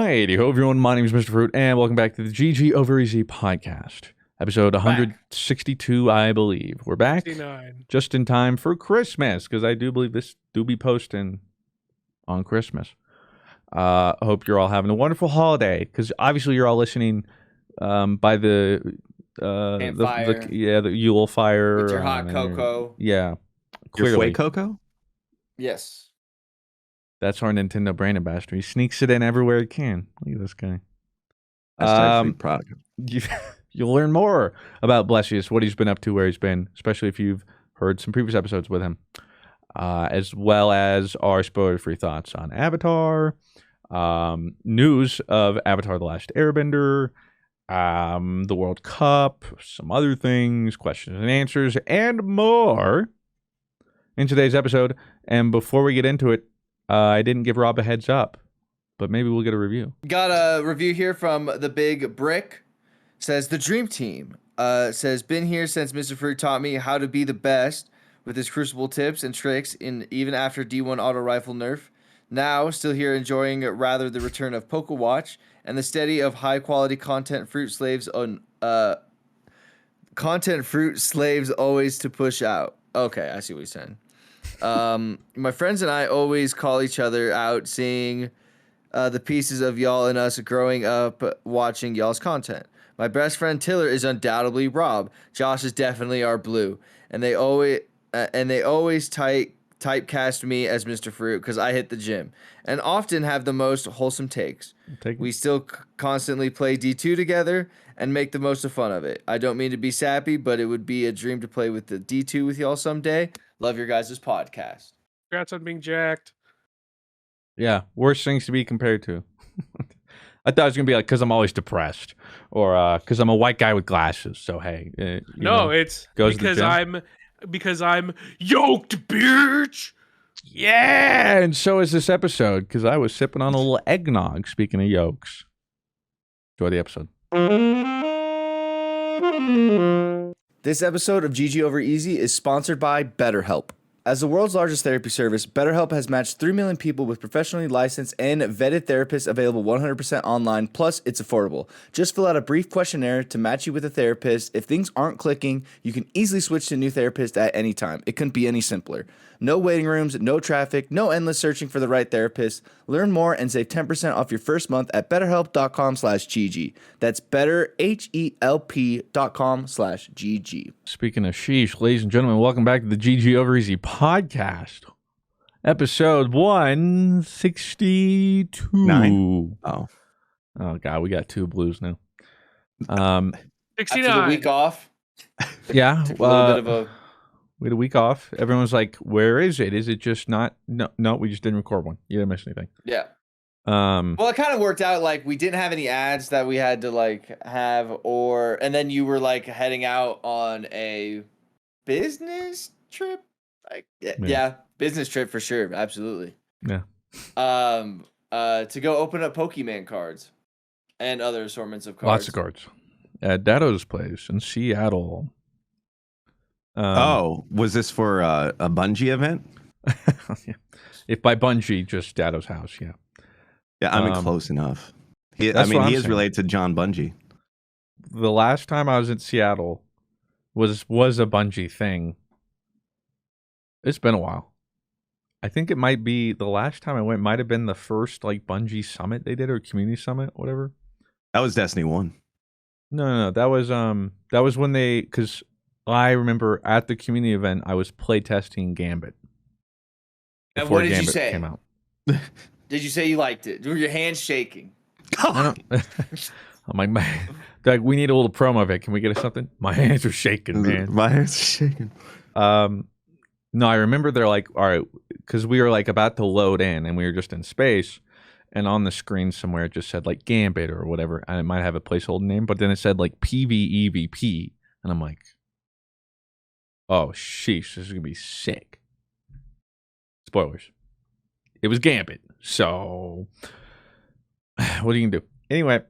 Alrighty, hello everyone, my name is Mr. Fruit, and welcome back to the GG Over Easy podcast. Episode 162, I believe. We're back 69. Just in time for Christmas, because I do believe this do be posting on Christmas. I hope you're all having a wonderful holiday, because obviously you're all listening by the Yule fire. With your hot cocoa. Yeah, clearly. your cocoa? Yes. That's our Nintendo brand ambassador. He sneaks it in everywhere he can. Look at this guy. Product. You'll learn more about Blessious, what he's been up to, where he's been, especially if you've heard some previous episodes with him, as well as our spoiler-free thoughts on Avatar, news of Avatar: The Last Airbender, the World Cup, some other things, questions and answers, and more in today's episode. And before we get into it, I didn't give Rob a heads up, but maybe we'll get a review. Got a review here from the Big Brick. Says, the Dream Team. Says, been here since Mr. Fruit taught me how to be the best with his Crucible tips and tricks, even after D1 auto rifle nerf. Now, still here enjoying rather the return of Poke Watch and the steady of high-quality content Fruit Slaves always to push out. Okay, I see what he's saying. My friends and I always call each other out, seeing the pieces of y'all and us growing up watching y'all's content. My best friend Tiller is undoubtedly Rob. Josh is definitely our Blue, and they always typecast me as Mr. Fruit because I hit the gym and often have the most wholesome takes. We still constantly play D2 together and make the most of fun of it. I don't mean to be sappy, but it would be a dream to play with the D2 with y'all someday. Love your guys' podcast. Congrats on being jacked. Yeah, worse things to be compared to. I thought it was going to be like, because I'm always depressed, or because I'm a white guy with glasses. So, hey. It's because I'm yoked, bitch. Yeah, and so is this episode, because I was sipping on a little eggnog, speaking of yolks. Enjoy the episode. This episode of GG Over Easy is sponsored by BetterHelp. As the world's largest therapy service, BetterHelp has matched 3 million people with professionally licensed and vetted therapists available 100% online, plus it's affordable. Just fill out a brief questionnaire to match you with a therapist. If things aren't clicking, you can easily switch to a new therapist at any time. It couldn't be any simpler. No waiting rooms, no traffic, no endless searching for the right therapist. Learn more and save 10% off your first month at betterhelp.com/GG. That's betterhelp.com/GG. Speaking of sheesh, ladies and gentlemen, welcome back to the GG Over Easy podcast. Episode 162. 9. Oh, God, we got 2 blues now. 69. After the week off. Yeah. Took a little bit of a... We had a week off. Everyone was like, where is it? Is it just not? No, we just didn't record one. You didn't miss anything. Yeah. Well, it kind of worked out. Like, we didn't have any ads that we had to, like, have, and then you were, like, heading out on a business trip? Like, yeah, business trip for sure. Absolutely. Yeah. To go open up Pokemon cards and other assortments of cards. Lots of cards. At Dato's place in Seattle. was this for a Bungie event? Yeah. If by Bungie, just Dato's house, yeah. Yeah, I mean, close enough. He is saying. related to John Bungie. The last time I was in Seattle was a Bungie thing. It's been a while. I think it might be the last time I went might have been the first like Bungie summit they did, or community summit, whatever. That was Destiny 1. No. That was when because I remember at the community event I was playtesting Gambit. And what did Gambit you say? Came out. Did you say you liked it? Were your hands shaking? I'm like, like, we need a little promo of it. Can we get us something? My hands are shaking, man. My hands are shaking. No, I remember they're like, all right, because we were like about to load in and we were just in space, and on the screen somewhere it just said like Gambit or whatever, and it might have a placeholder name, but then it said like PvEVP, and I'm like, oh sheesh, this is gonna be sick. Spoilers. It was Gambit, so what are you gonna do? Anyway,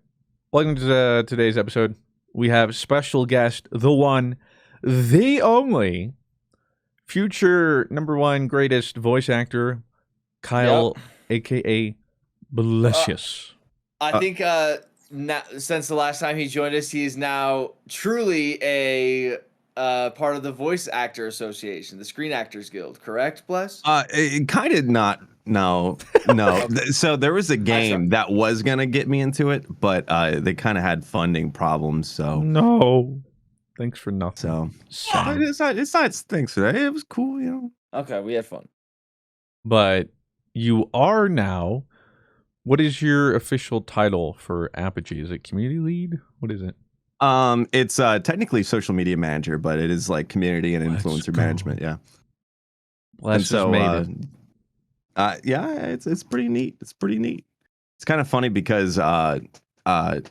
welcome to today's episode. We have special guest, the one, the only, future #1 greatest voice actor, Kyle, aka Blessious. I think since the last time he joined us, he is now truly a part of the Voice Actor Association, the Screen Actors Guild. Correct, Bless? Kind of not. No. Okay. So there was a game that was gonna get me into it, but they kind of had funding problems. So no, thanks for nothing. So it's not thanks for that. It was cool, you know. Okay, we had fun. But you are now. What is your official title for Apogee? Is it community lead? What is it? It's technically social media manager, but it is like community and influencer management. Yeah. Blessious made it. Yeah, it's pretty neat. It's pretty neat. It's kind of funny because my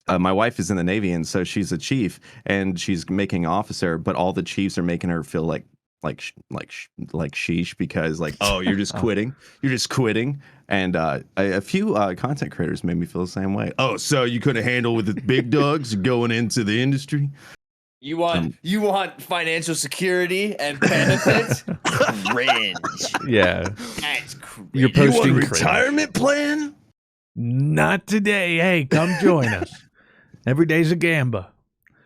wife is in the Navy, and so she's a chief, and she's making officer, but all the chiefs are making her feel like sheesh because like, oh, you're just quitting. You're just quitting. And a few content creators made me feel the same way. Oh, so you couldn't handle with the big dogs going into the industry? You want financial security and benefits? Cringe. Yeah. That's cringe. You're posting you want a retirement plan? Not today. Hey, come join us. Every day's a gamba.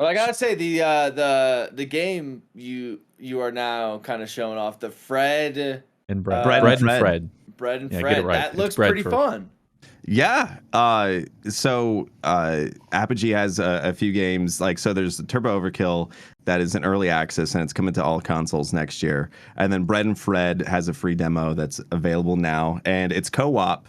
Well, I gotta say the game you are now kind of showing off the Fred and Bread and Fred. Bread and yeah, Fred. Get it right. That looks pretty fun. Yeah. So Apogee has a few games. Like, so there's Turbo Overkill that is in early access, and it's coming to all consoles next year. And then Bread and Fred has a free demo that's available now, and it's co-op.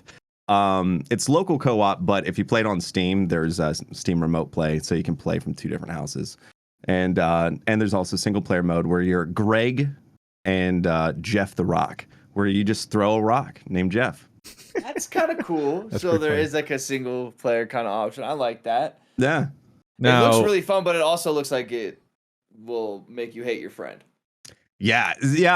It's local co-op, but if you play it on Steam, there's Steam Remote Play, so you can play from 2 different houses. And there's also single player mode where you're Greg and Jeff the Rock, where you just throw a rock named Jeff. That's kind of cool. So there is like a single player kind of option. I like that. Yeah. It looks really fun, but it also looks like it will make you hate your friend. Yeah.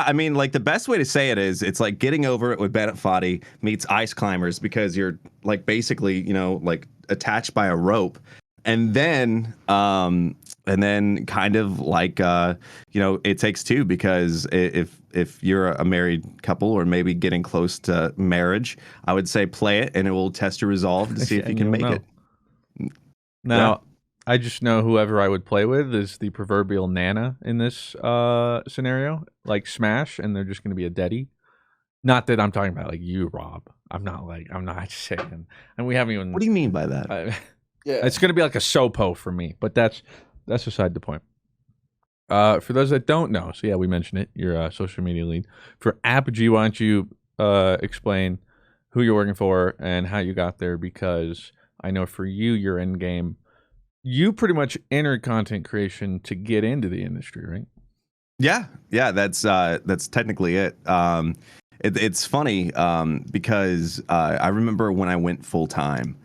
I mean, like the best way to say it is it's like Getting Over It with Bennett Foddy meets Ice Climbers, because you're like basically, you know, like attached by a rope. And then kind of like, you know, It Takes Two, because if you're a married couple or maybe getting close to marriage, I would say play it, and it will test your resolve to see if you can make it. Now, I just know whoever I would play with is the proverbial Nana in this scenario, like Smash, and they're just going to be a deadie. Not that I'm talking about like you, Rob. I'm not just saying. And we haven't even. What do you mean by that? Yeah, it's going to be like a Sopo for me, but that's beside the point. For those that don't know, so yeah, we mentioned it. You're a social media lead for Apogee. Why don't you explain who you're working for and how you got there? Because I know for you, your end game, you pretty much entered content creation to get into the industry, right? Yeah, that's technically it. It's funny because I remember when I went full time.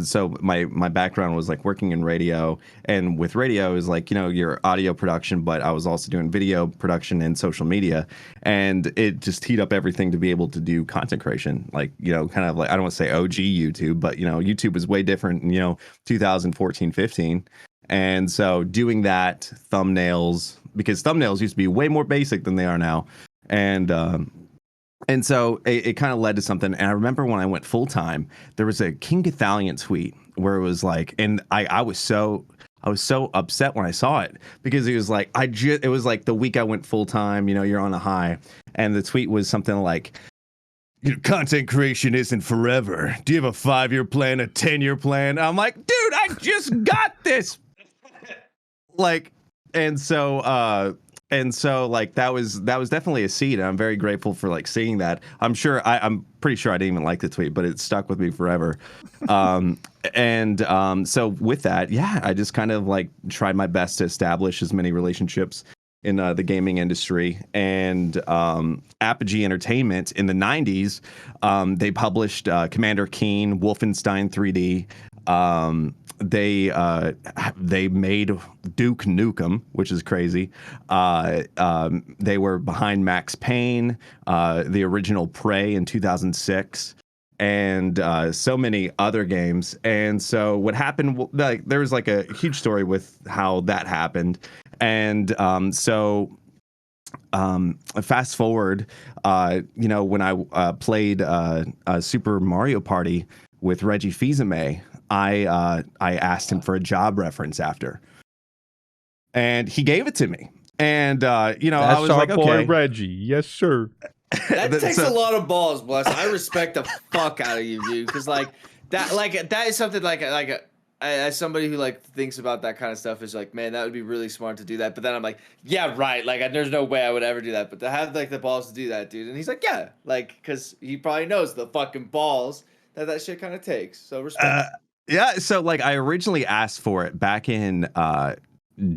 So my background was like working in radio, and with radio is like, you know, your audio production, but I was also doing video production and social media, and it just teed up everything to be able to do content creation. Like, you know, kind of like, I don't want to say OG YouTube, but you know, YouTube was way different in, you know, 2014, 15. And so doing that, thumbnails, because thumbnails used to be way more basic than they are now. And so it kind of led to something. And I remember when I went full time, there was a King Gathalion tweet where it was like, and I was so upset when I saw it, because it was like, it was like the week I went full time, you know, you're on a high. And the tweet was something like, you know, content creation isn't forever. Do you have a 5-year plan, a 10-year plan? I'm like, dude, I just got this. Like, and so like that was definitely a seed, and I'm very grateful for like seeing that. I'm pretty sure I didn't even like the tweet, but it stuck with me forever. So with that, yeah, I just kind of like tried my best to establish as many relationships in the gaming industry. And Apogee Entertainment in the 90s, they published Commander Keen, Wolfenstein 3D. They made Duke Nukem, which is crazy. They were behind Max Payne, the original Prey in 2006, and so many other games. And so what happened, like, there was like a huge story with how that happened. And fast forward, you know, when I played Super Mario Party, with Reggie Fils-Aimé, I asked him for a job reference after, and he gave it to me. And you know, That's I was our like, boy okay, Reggie, yes sir. That takes a lot of balls, Bless. I respect the fuck out of you, dude. Because like that is something as somebody who like thinks about that kind of stuff is like, man, that would be really smart to do that. But then I'm like, yeah, right. Like, there's no way I would ever do that. But to have like the balls to do that, dude, and he's like, yeah, like, because he probably knows the fucking balls that shit kind of takes. So respect. Yeah. So like, I originally asked for it back in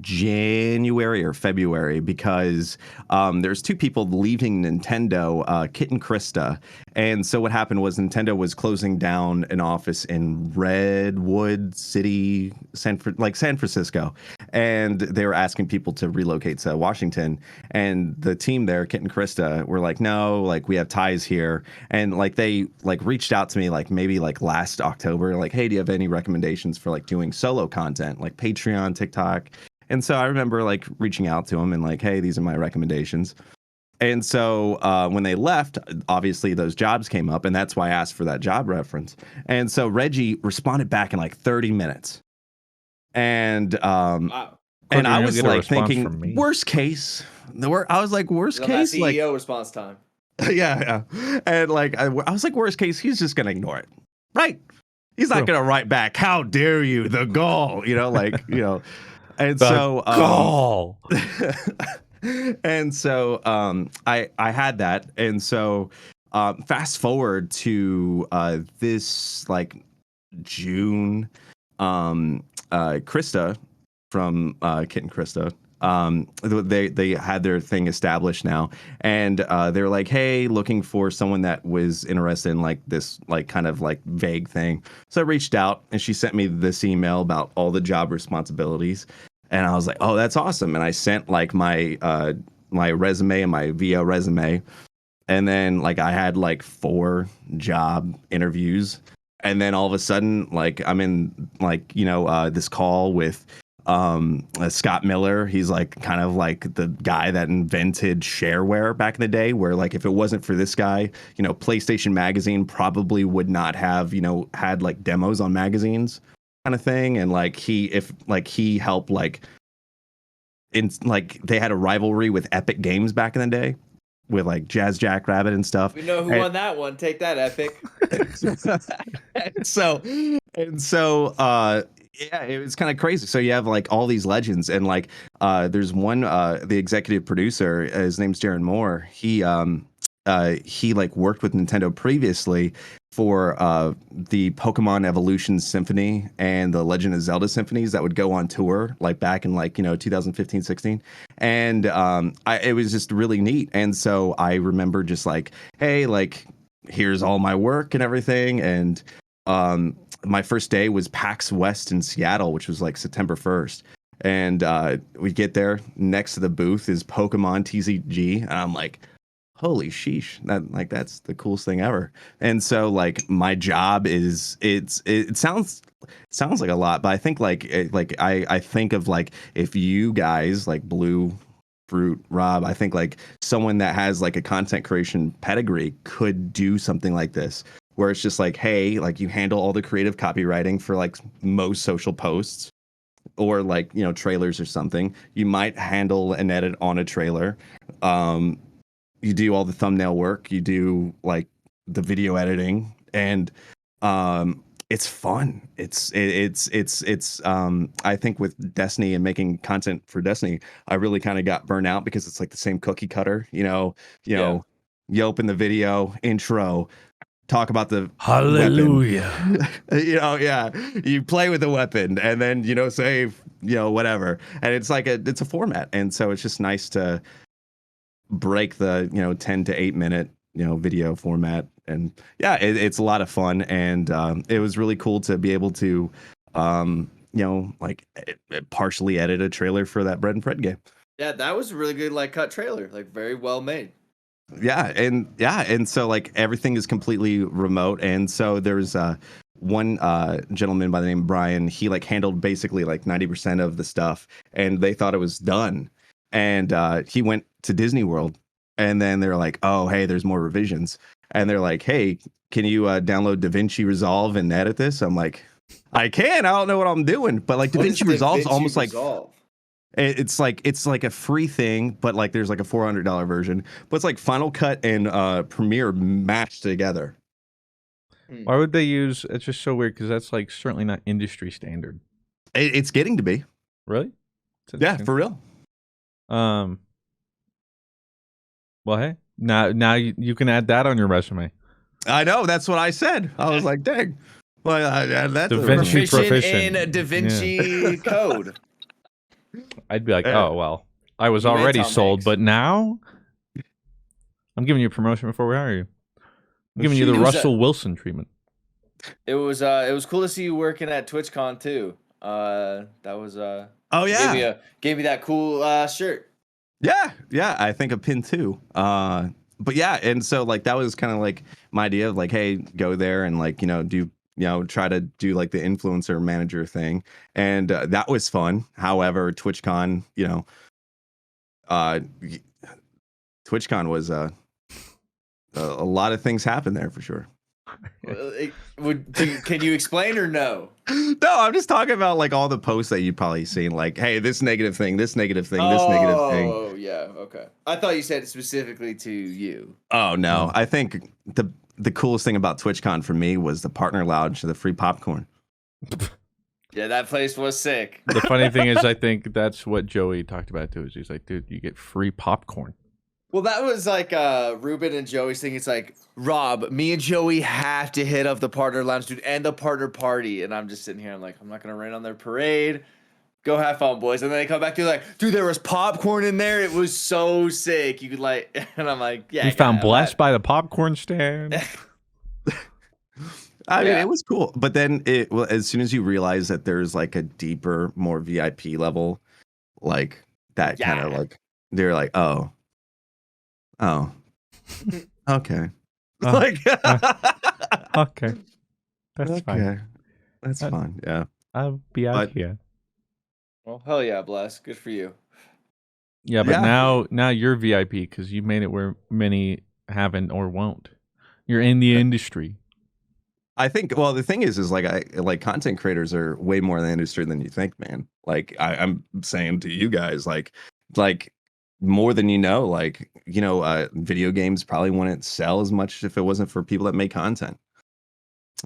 January or February because there's two people leaving Nintendo, Kit and Krista. And so what happened was Nintendo was closing down an office in Redwood City, San Francisco. And they were asking people to relocate to Washington. And the team there, Kit and Krista, were like, no, like we have ties here. And like they like reached out to me like maybe like last October, like, hey, do you have any recommendations for like doing solo content, like Patreon, TikTok? And so I remember like reaching out to him and like, hey, these are my recommendations. And so when they left, obviously those jobs came up, and that's why I asked for that job reference. And so Reggie responded back in like 30 minutes. And Wow. and I was like thinking, worst case. I was like, worst case, that CEO response time. Yeah. And like I was like, worst case, he's just gonna ignore it. Right. He's not gonna write back, how dare you, the gall, you know, like, you know. And the so gall. And so I had that. And so fast forward to this like June, Krista from Kit and Krista, they had their thing established now, and they were like, hey, looking for someone that was interested in like this like kind of like vague thing. So I reached out, and she sent me this email about all the job responsibilities. And I was like, oh, that's awesome. And I sent like my my resume and my VO resume. And then like I had like 4 job interviews. And then all of a sudden, like I'm in like, you know, this call with Scott Miller. He's like kind of like the guy that invented shareware back in the day, where like if it wasn't for this guy, you know, PlayStation Magazine probably would not have, you know, had like demos on magazines kind of thing. And like he helped like in like they had a rivalry with Epic Games back in the day with like Jazz Jackrabbit and stuff. We know who won that one. Take that, Epic. so yeah, it was kind of crazy. So you have like all these legends, and like there's one the executive producer, his name's Jaron Moore. He like worked with Nintendo previously for the Pokemon Evolution Symphony and the Legend of Zelda symphonies that would go on tour like back in like, you know, 2015, 16. And it was just really neat. And so I remember just like, hey, like here's all my work and everything. And my first day was PAX West in Seattle, which was like September 1st. And we get there, next to the booth is Pokemon TCG, and I'm like, holy sheesh, that's the coolest thing ever. And so like my job is it sounds like a lot, but I think I think of like if you guys like Blue Fruit, Rob, I think like someone that has like a content creation pedigree could do something like this, where it's just like, hey, like you handle all the creative copywriting for like most social posts or like, you know, trailers or something. You might handle an edit on a trailer. You do all the thumbnail work, you do like the video editing, and it's fun. It's I think with Destiny and making content for Destiny, I really kind of got burnt out because it's like the same cookie cutter, you know, you open the video intro, talk about the hallelujah weapon. You play with the weapon and then, you know, save, you know, whatever. And it's like it's a format. And so it's just nice to break the, you know, 10 to 8 minute, you know, video format. And yeah, it's a lot of fun. And it was really cool to be able to, you know, like partially edit a trailer for that Bread and Fred game. Yeah, that was a really good like cut trailer, like very well made. And so like everything is completely remote. And so there's one gentleman by the name of Brian. He like handled basically like 90% of the stuff, and they thought it was done. And he went to Disney World, and then they're like, oh, hey, there's more revisions. and they're like, "Hey, can you download DaVinci Resolve and edit this?" I'm like, "I can. I don't know what I'm doing." But like DaVinci Resolve's almost Resolve? Like it's like a free thing, but like there's like a $400 version. But it's like Final Cut and Premiere matched together. Why would they use? It's just so weird because that's like certainly not industry standard. It's getting to be. Really? Yeah, for real. Well, hey, now you can add that on your resume. I know. That's what I said. I was like, dang. Well, that's DaVinci proficient in DaVinci Code. I'd be like, oh, well, I was already sold, but now I'm giving you a promotion before we hire you. I'm giving you the Russell Wilson treatment. It was cool to see you working at TwitchCon too. That was oh yeah, gave me that cool shirt. Yeah, I think a pin too. But yeah, and so like that was kind of like my idea of like, hey, go there and like try to do like the influencer manager thing, and that was fun. However, TwitchCon, TwitchCon was a lot of things happened there for sure. Can you explain or no? No, I'm just talking about like all the posts that you've probably seen, like, hey, this negative thing, this negative thing, this negative thing. Oh yeah, okay. I thought you said specifically to you. Oh no, I think the coolest thing about TwitchCon for me was the partner lounge, the free popcorn. Yeah, that place was sick. The funny thing is, I think that's what Joey talked about too. Is he's like, dude, you get free popcorn. Well, that was like Ruben and Joey's thing. It's like, Rob, me and Joey have to hit up the partner lounge, dude, and the partner party. And I'm just sitting here. I'm like, I'm not going to rain on their parade. Go have fun, boys. And then they come back to like, dude, there was popcorn in there. It was so sick. You could like, and I'm like, yeah. You found blessed by the popcorn stand. I mean, it was cool. But then as soon as you realize that there's like a deeper, more VIP level, like that kind of like, they're like, oh, okay. Like, okay. That's fine. That's fine. Yeah. I'll be out here. Well, hell yeah, Bless. Good for you. Yeah, but now you're VIP because you made it where many haven't or won't. You're in the industry. I think. Well, the thing is like content creators are way more in the industry than you think, man. Like I'm saying to you guys, like more than like video games probably wouldn't sell as much if it wasn't for people that make content.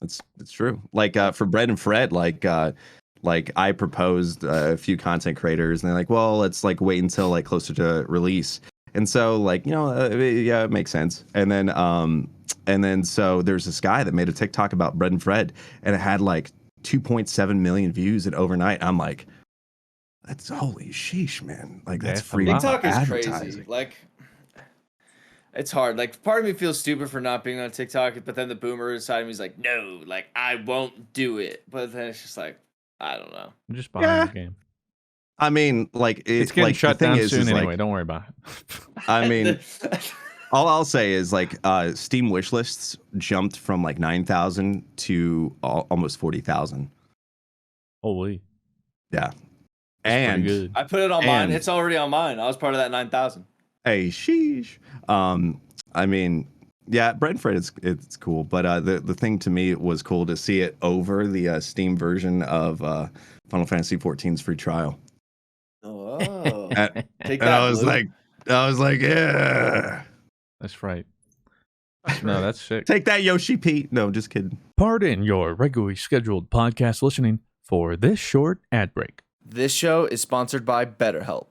It's true. Like for Bread and Fred, like I proposed a few content creators, and they're like, well, let's like wait until like closer to release. And so like it makes sense. And then so there's this guy that made a TikTok about Bread and Fred, and it had like 2.7 million views in overnight. I'm like, that's holy sheesh, man. Like that's free TikTok is advertising. Crazy. Like it's hard. Like part of me feels stupid for not being on TikTok, but then the boomer inside of me is like, no, like I won't do it. But then it's just like, I don't know. I'm just buying the game. I mean, like it's getting like, shut down soon anyway. Like, don't worry about it. I mean, all I'll say is like Steam wish lists jumped from like 9,000 to almost 40,000. Holy. Yeah. That's good. I put it on mine. It's already on mine. I was part of that 9,000. Hey, sheesh. I mean, yeah, Bread and Fred it's cool, but the thing to me was cool to see it over the Steam version of Final Fantasy XIV's free trial. Oh, take that! And I was like, yeah, that's right. No, that's sick. Take that, Yoshi Pete. No, just kidding. Pardon your regularly scheduled podcast listening for this short ad break. This show is sponsored by BetterHelp.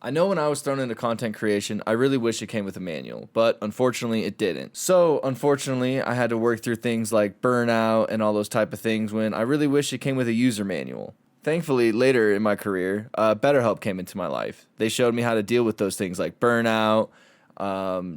I know when I was thrown into content creation, I really wish it came with a manual, but unfortunately it didn't. So unfortunately, I had to work through things like burnout and all those type of things when I really wish it came with a user manual. Thankfully, later in my career, BetterHelp came into my life. They showed me how to deal with those things like burnout,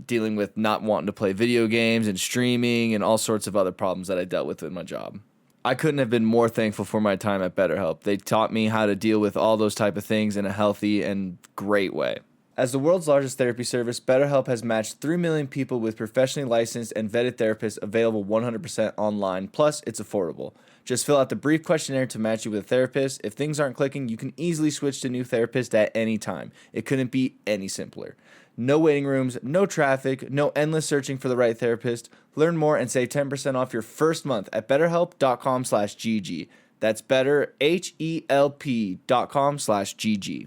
dealing with not wanting to play video games and streaming and all sorts of other problems that I dealt with in my job. I couldn't have been more thankful for my time at BetterHelp. They taught me how to deal with all those type of things in a healthy and great way. As the world's largest therapy service, BetterHelp has matched 3 million people with professionally licensed and vetted therapists available 100% online. Plus, it's affordable. Just fill out the brief questionnaire to match you with a therapist. If things aren't clicking, you can easily switch to a new therapist at any time. It couldn't be any simpler. No waiting rooms, no traffic, no endless searching for the right therapist. Learn more and save 10% off your first month at betterhelp.com/GG. That's betterhelp.com/GG.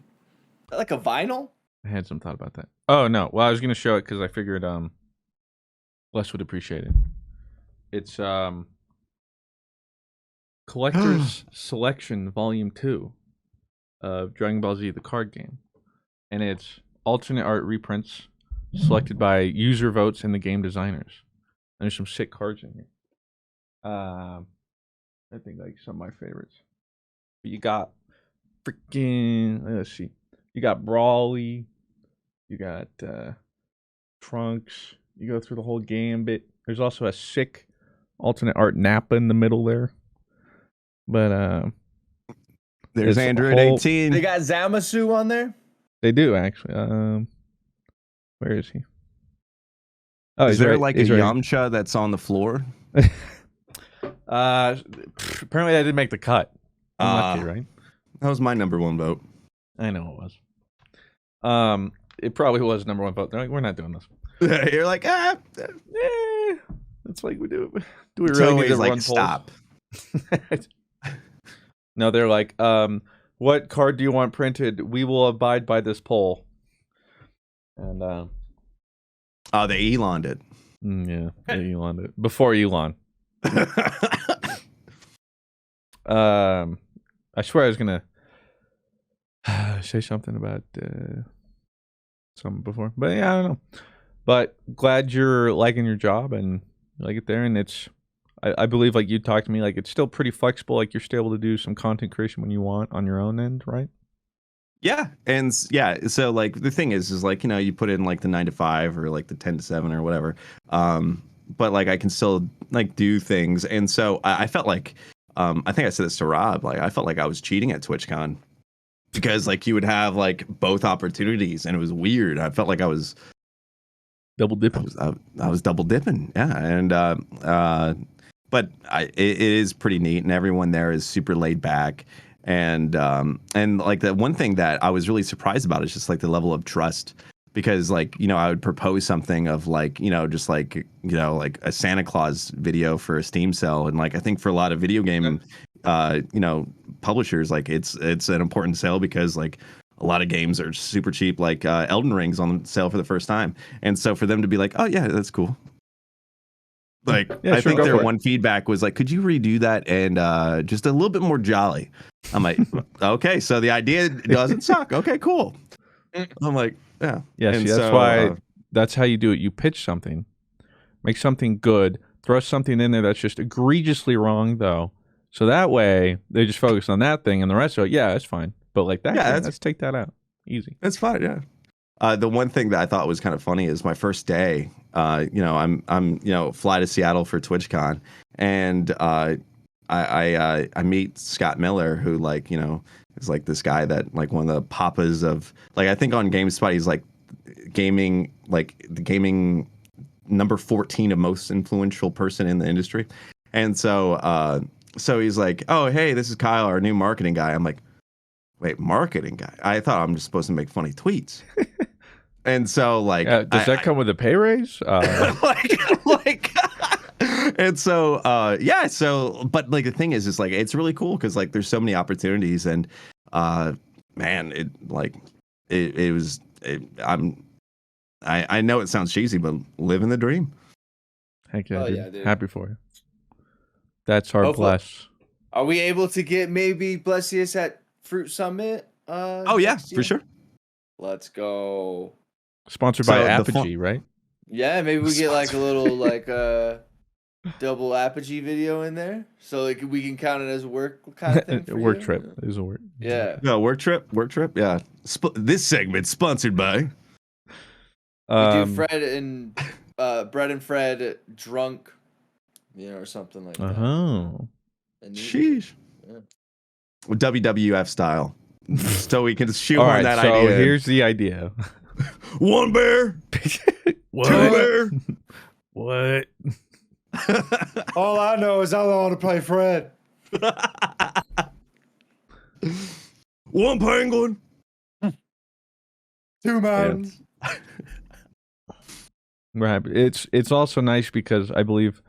Like a vinyl? I had some thought about that. Oh no! Well, I was gonna show it because I figured Bless would appreciate it. It's Collector's Selection Volume 2 of Dragon Ball Z, the card game, and it's alternate art reprints selected by user votes and the game designers. And there's some sick cards in here. I think like some of my favorites. But you got freaking, let's see, you got Brawly, you got Trunks. You go through the whole gambit. There's also a sick alternate art Nappa in the middle there. But there's Android 18. They got Zamasu on there? They do actually. Where is he? Oh, is there right. like he's a right. Yamcha that's on the floor? Apparently I didn't make the cut. Unlucky, right? That was my number one vote. I know it was. It probably was number one vote. They're like, we're not doing this. You're like, It's like we do. Do we really need to like run stop? No, they're like, what card do you want printed? We will abide by this poll. And they Elon'd it. Yeah, they Elon'd it before Elon. I swear I was gonna say something about something before, but yeah, I don't know. But glad you're liking your job and you like it there, and it's. I believe, like you talked to me, like it's still pretty flexible. Like you're still able to do some content creation when you want on your own end, right? Yeah, and yeah, so like the thing is like you put in like the 9 to 5 or like the 10 to 7 or whatever, but like I can still like do things, and so I felt like I think I said this to Rob, like I felt like I was cheating at TwitchCon because like you would have like both opportunities, and it was weird. I felt like I was double dipping. I was double dipping, yeah, and but it is pretty neat, and everyone there is super laid back. And like the one thing that I was really surprised about is just like the level of trust, because like I would propose something of like just like like a Santa Claus video for a Steam sale, and like I think for a lot of video game publishers, like it's an important sale because like a lot of games are super cheap, like Elden Ring's on sale for the first time, and so for them to be like, oh yeah, that's cool. Like, yeah, I think their one feedback was like, could you redo that and just a little bit more jolly? I'm like, okay, so the idea doesn't suck. Okay, cool. I'm like, yeah. Yeah, see, that's why that's how you do it. You pitch something, make something good, throw something in there that's just egregiously wrong, though. So that way, they just focus on that thing, and the rest of it, yeah, that's fine. But like that, yeah, let's take that out. Easy. That's fine, yeah. The one thing that I thought was kind of funny is my first day. I'm fly to Seattle for TwitchCon, and I meet Scott Miller, who like is like this guy that like one of the papas of like I think on GameSpot he's like the gaming number 14 of most influential person in the industry, and so he's like, oh hey, this is Kyle, our new marketing guy. I'm like, wait, marketing guy? I thought I'm just supposed to make funny tweets. And so, like, does that come with a pay raise? And so, yeah. So, but like the thing is like it's really cool because like there's so many opportunities, and man, I know it sounds cheesy, but living the dream. Heck yeah, dude. Dude. Happy for you. That's our bless. Are we able to get maybe Blessious at Fruit Summit? Oh yeah, for sure. Let's go. Sponsored by Apogee, right? Yeah, maybe we get like a little like double Apogee video in there, so like we can count it as work kind of thing. For work trip is a work. Yeah. No, work trip. Yeah. This segment sponsored by. We do Fred and Brett and Fred drunk, or something like that. Oh. Sheesh. Yeah. WWF style. So we can shoehorn that idea. idea. Here's the idea. One bear. What? Two bear. What? All I know is I want to play Fred. One penguin. Two mountains. Right. It's also nice because I believe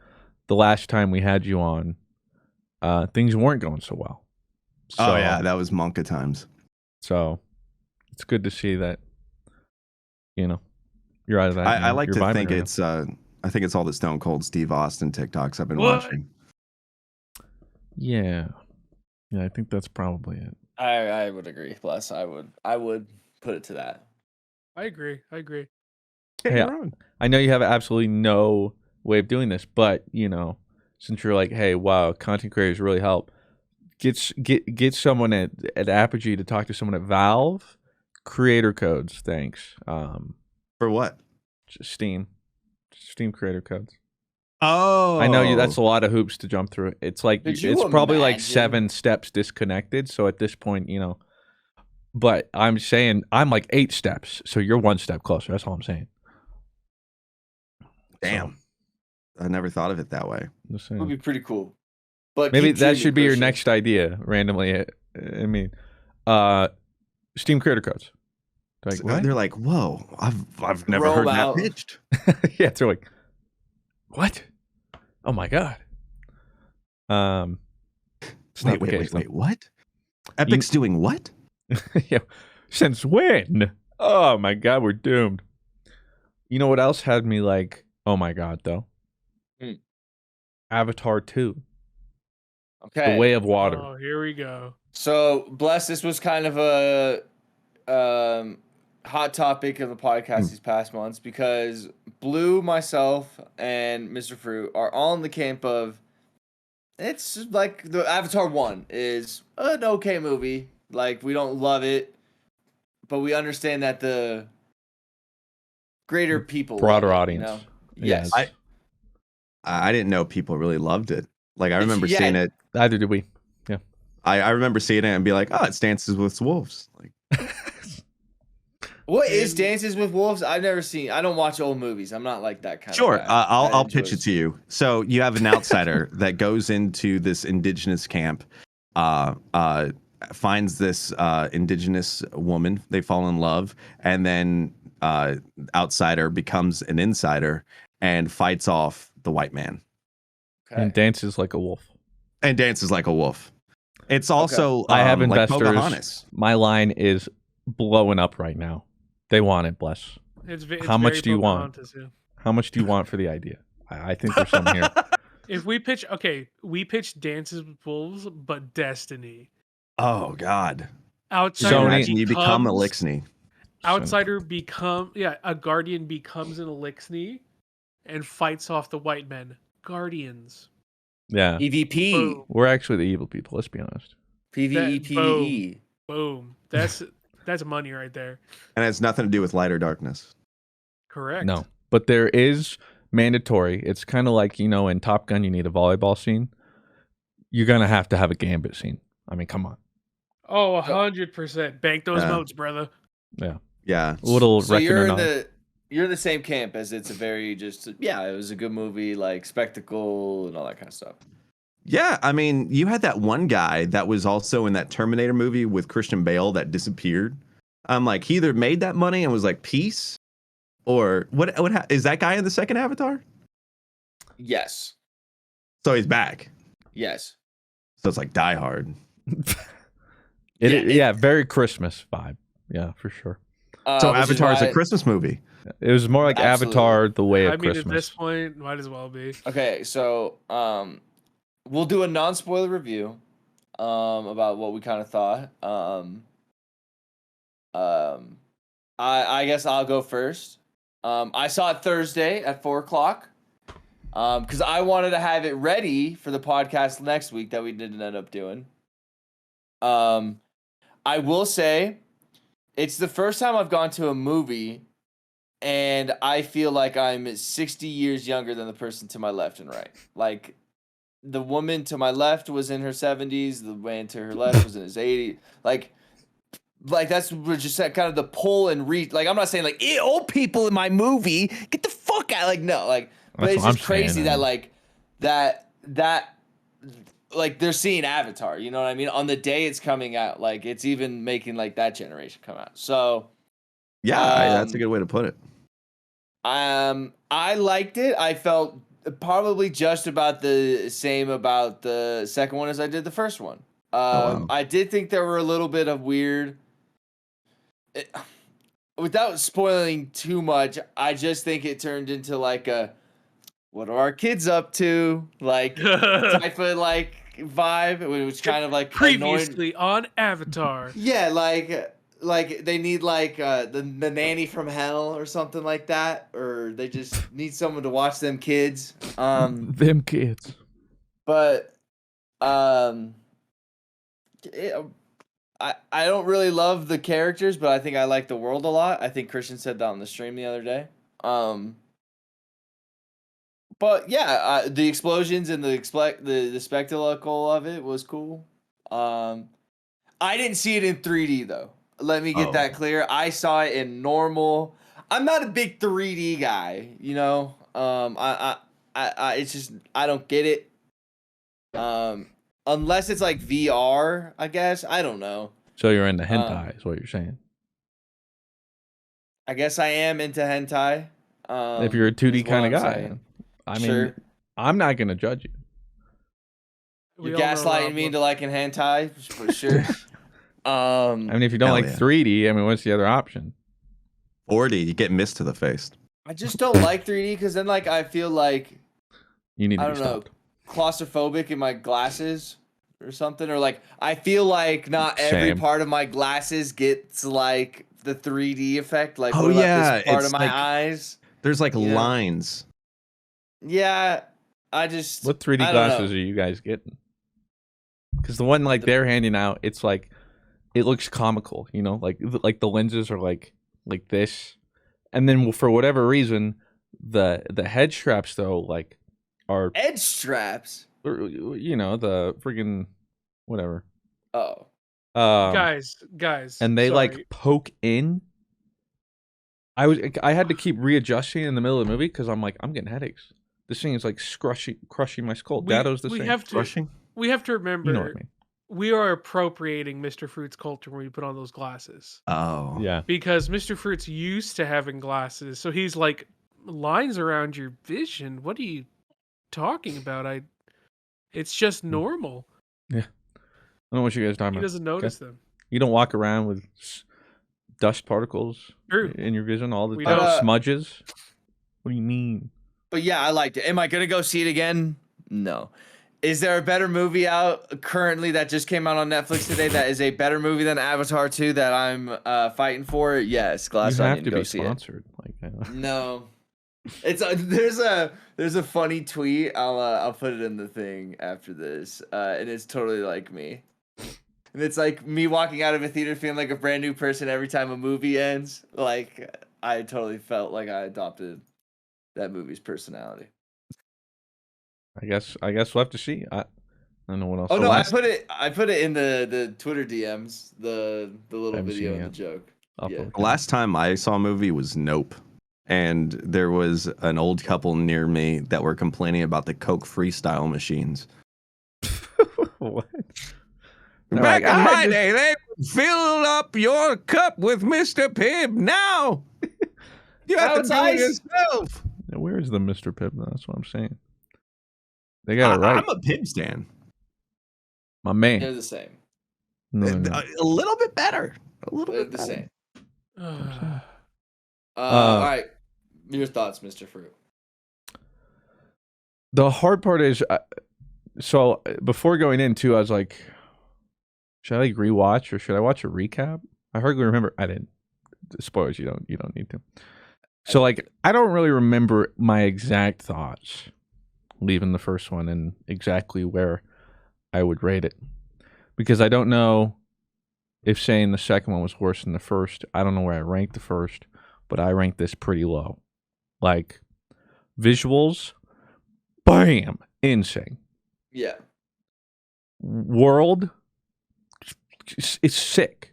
the last time we had you on, things weren't going so well. Oh yeah, that was Monka times. So it's good to see that, you're out of that. I like to think it's I think it's all the Stone Cold Steve Austin TikToks I've been watching. Yeah, I think that's probably it. I would agree. Plus, I would put it to that. I agree. Hey, I know you have absolutely no way of doing this, but since you're like, hey, wow, content creators really help. Get someone at Apogee to talk to someone at Valve. Creator codes, thanks. For what? Just Steam creator codes. Oh, I know that's a lot of hoops to jump through. It's like it's probably like 7 steps disconnected. So at this point, but I'm saying I'm like 8 steps, so you're 1 step closer. That's all I'm saying. Damn, I never thought of it that way. It would be pretty cool. But maybe that should be your next idea. Randomly, I mean, Steam creator codes. Like, what? They're like, whoa, I've never heard that pitched. Yeah, they're like, what? Oh my god. Wait, what? Epic's doing what? Yeah, since when? Oh my god, we're doomed. You know what else had me like, oh my god, though? Avatar 2. Okay. The Way of Water. Oh, here we go. So, Bless, this was kind of a hot topic of the podcast these past months because Blue, myself, and Mr. Fruit are all in the camp of it's like the Avatar 1 is an okay movie. Like, we don't love it, but we understand that the greater people broader love it, audience. Yes. I didn't know people really loved it. Like, I remember seeing it. Neither did we. Yeah. I remember seeing it and be like, oh, it's Dances with Wolves. Like, what is Dances with Wolves? I've never seen. I don't watch old movies. I'm not like that kind of guy. I'll pitch it to you. So you have an outsider that goes into this indigenous camp, finds this indigenous woman. They fall in love, and then outsider becomes an insider and fights off the white man. Okay. And dances like a wolf. It's also I have investors. Like Pocahontas. My line is blowing up right now. They want it, Bless. It's how much do you want? Yeah. How much do you want for the idea? I think there's some here. If we pitch, we pitch Dances with Wolves, but Destiny. Oh God! Outsider you become Elixni. Outsider a guardian becomes an Elixni, and fights off the white men. Guardians. Yeah. EVP. Boom. We're actually the evil people. Let's be honest. PvE. Boom. That's money right there. And it has nothing to do with light or darkness. Correct. No, but there is mandatory. It's kind of like, in Top Gun, you need a volleyball scene. You're going to have a Gambit scene. I mean, come on. Oh, 100%. Bank those moats, brother. Yeah. Yeah. A little so you're in the same camp as it's a very it was a good movie, like spectacle and all that kind of stuff. Yeah, I mean, you had that one guy that was also in that Terminator movie with Christian Bale that disappeared. I'm like, he either made that money and was like, peace, or what is that guy in the second Avatar? Yes. So he's back. Yes. So it's like Die Hard. Very Christmas vibe. Yeah, for sure. So Avatar is a Christmas movie. It was more like Avatar, The Way of Christmas. At this point, might as well be. Okay, so we'll do a non-spoiler review about what we kind of thought. I guess I'll go first. I saw it Thursday at 4:00 because I wanted to have it ready for the podcast next week that we didn't end up doing. I will say it's the first time I've gone to a movie and I feel like I'm 60 years younger than the person to my left and right. Like, the woman to my left was in her 70s. The man to her left was in his 80s. Like, like that's just kind of the pull and reach. Like I'm not saying like old people in my movie, get the fuck out. Like no, like but That's it's what just I'm crazy saying, that like that like they're seeing Avatar. You know what I mean? On the day it's coming out, like it's even making like that generation come out. So Yeah, that's a good way to put it. I liked it. I felt probably just about the same about the second one as I did the first one. Wow. I did think there were a little bit of weird. Without spoiling too much, I just think it turned into like a what are our kids up to like type of like vibe, which kind of like annoyed. Previously on Avatar. Yeah, like they need like the nanny from hell or something like that, or they just need someone to watch them kids. Them kids. But it, I don't really love the characters, but I think I like the world a lot. I think Christian said that on the stream the other day. But yeah, the explosions and the spectacle of it was cool. I didn't see it in 3D though. Let me get that clear. I saw it in normal. I'm not a big 3D guy, you know. It's just I don't get it. Unless it's like VR, I guess. I don't know. So you're into hentai, is what you're saying. I guess I am into hentai. If you're a 2D is what kind of I'm guy, saying. I mean, Sure. I'm not gonna judge you. You're We all know gaslighting Rob me into loves- liking hentai for sure. I mean, if you don't Hell like yeah. 3D, I mean, what's the other option? 40, you get mist to the face. I just don't like 3D because then like I feel like You need I to be don't know stopped. claustrophobic in my glasses or something, or like I feel like not every Same. part of my glasses gets like the 3D effect. Like Oh, what about yeah, this part it's of my like- eyes? There's like Yeah. lines. Yeah, I just What 3D I don't glasses know. are you guys getting? Because the one like they're handing out, it's like it looks comical, you know, like the lenses are like this, and then for whatever reason, the head straps though like are Edge straps. you know the freaking whatever. Oh, guys, and they sorry. like poke in. I had to keep readjusting in the middle of the movie because I'm like I'm getting headaches. This thing is like crushing my skull. Dato's the we same. have to Rushing? we have to remember You know what I mean? we are appropriating Mr. Fruit's culture when we put on those glasses. Oh. Yeah. Because Mr. Fruit's used to having glasses, so he's like lines around your vision. What are you talking about? It's just normal. I don't know what you guys are talking He about. doesn't notice them. You don't walk around with dust particles True. in your vision all the We time. don't. Smudges. What do you mean? but yeah, I liked it. Am I gonna go see it again? No. Is there a better movie out currently that just came out on Netflix today that is a better movie than Avatar 2 that I'm fighting for? Yes, Glass You have Onion. to Go be see it. sponsored. Like, No, it's there's a funny tweet. I'll put it in the thing after this, and it's totally like me. And it's like me walking out of a theater feeling like a brand new person every time a movie ends. Like I totally felt like I adopted that movie's personality. I guess we'll have to see. I don't know what else. Oh to no, watch. I put it in the Twitter DMs, the little haven't video seen and it the joke. I'll Yeah. poke The last time I saw a movie was Nope. And there was an old couple near me that were complaining about the Coke freestyle machines. What? Back They're in like, my day, they would fill up your cup with Mr. Pibb. Now you have Now to it's do it ice. yourself. Where's the Mr. Pibb? That's what I'm saying. They got it right. I'm a Pibb stan. My man. They're the same. No, they're not. A little bit better. A little They're bit the better. same. Ugh. All right. Your thoughts, Mr. Fruit. The hard part is, so before going in too, I was like, should I like rewatch or should I watch a recap? I hardly remember. I didn't. Spoilers. You don't need to. So like, I don't really remember my exact thoughts leaving the first one and exactly where I would rate it, because I don't know if saying the second one was worse than the first. I don't know where I ranked the first, but I ranked this pretty low. Like visuals, bam, insane. Yeah. World, it's sick.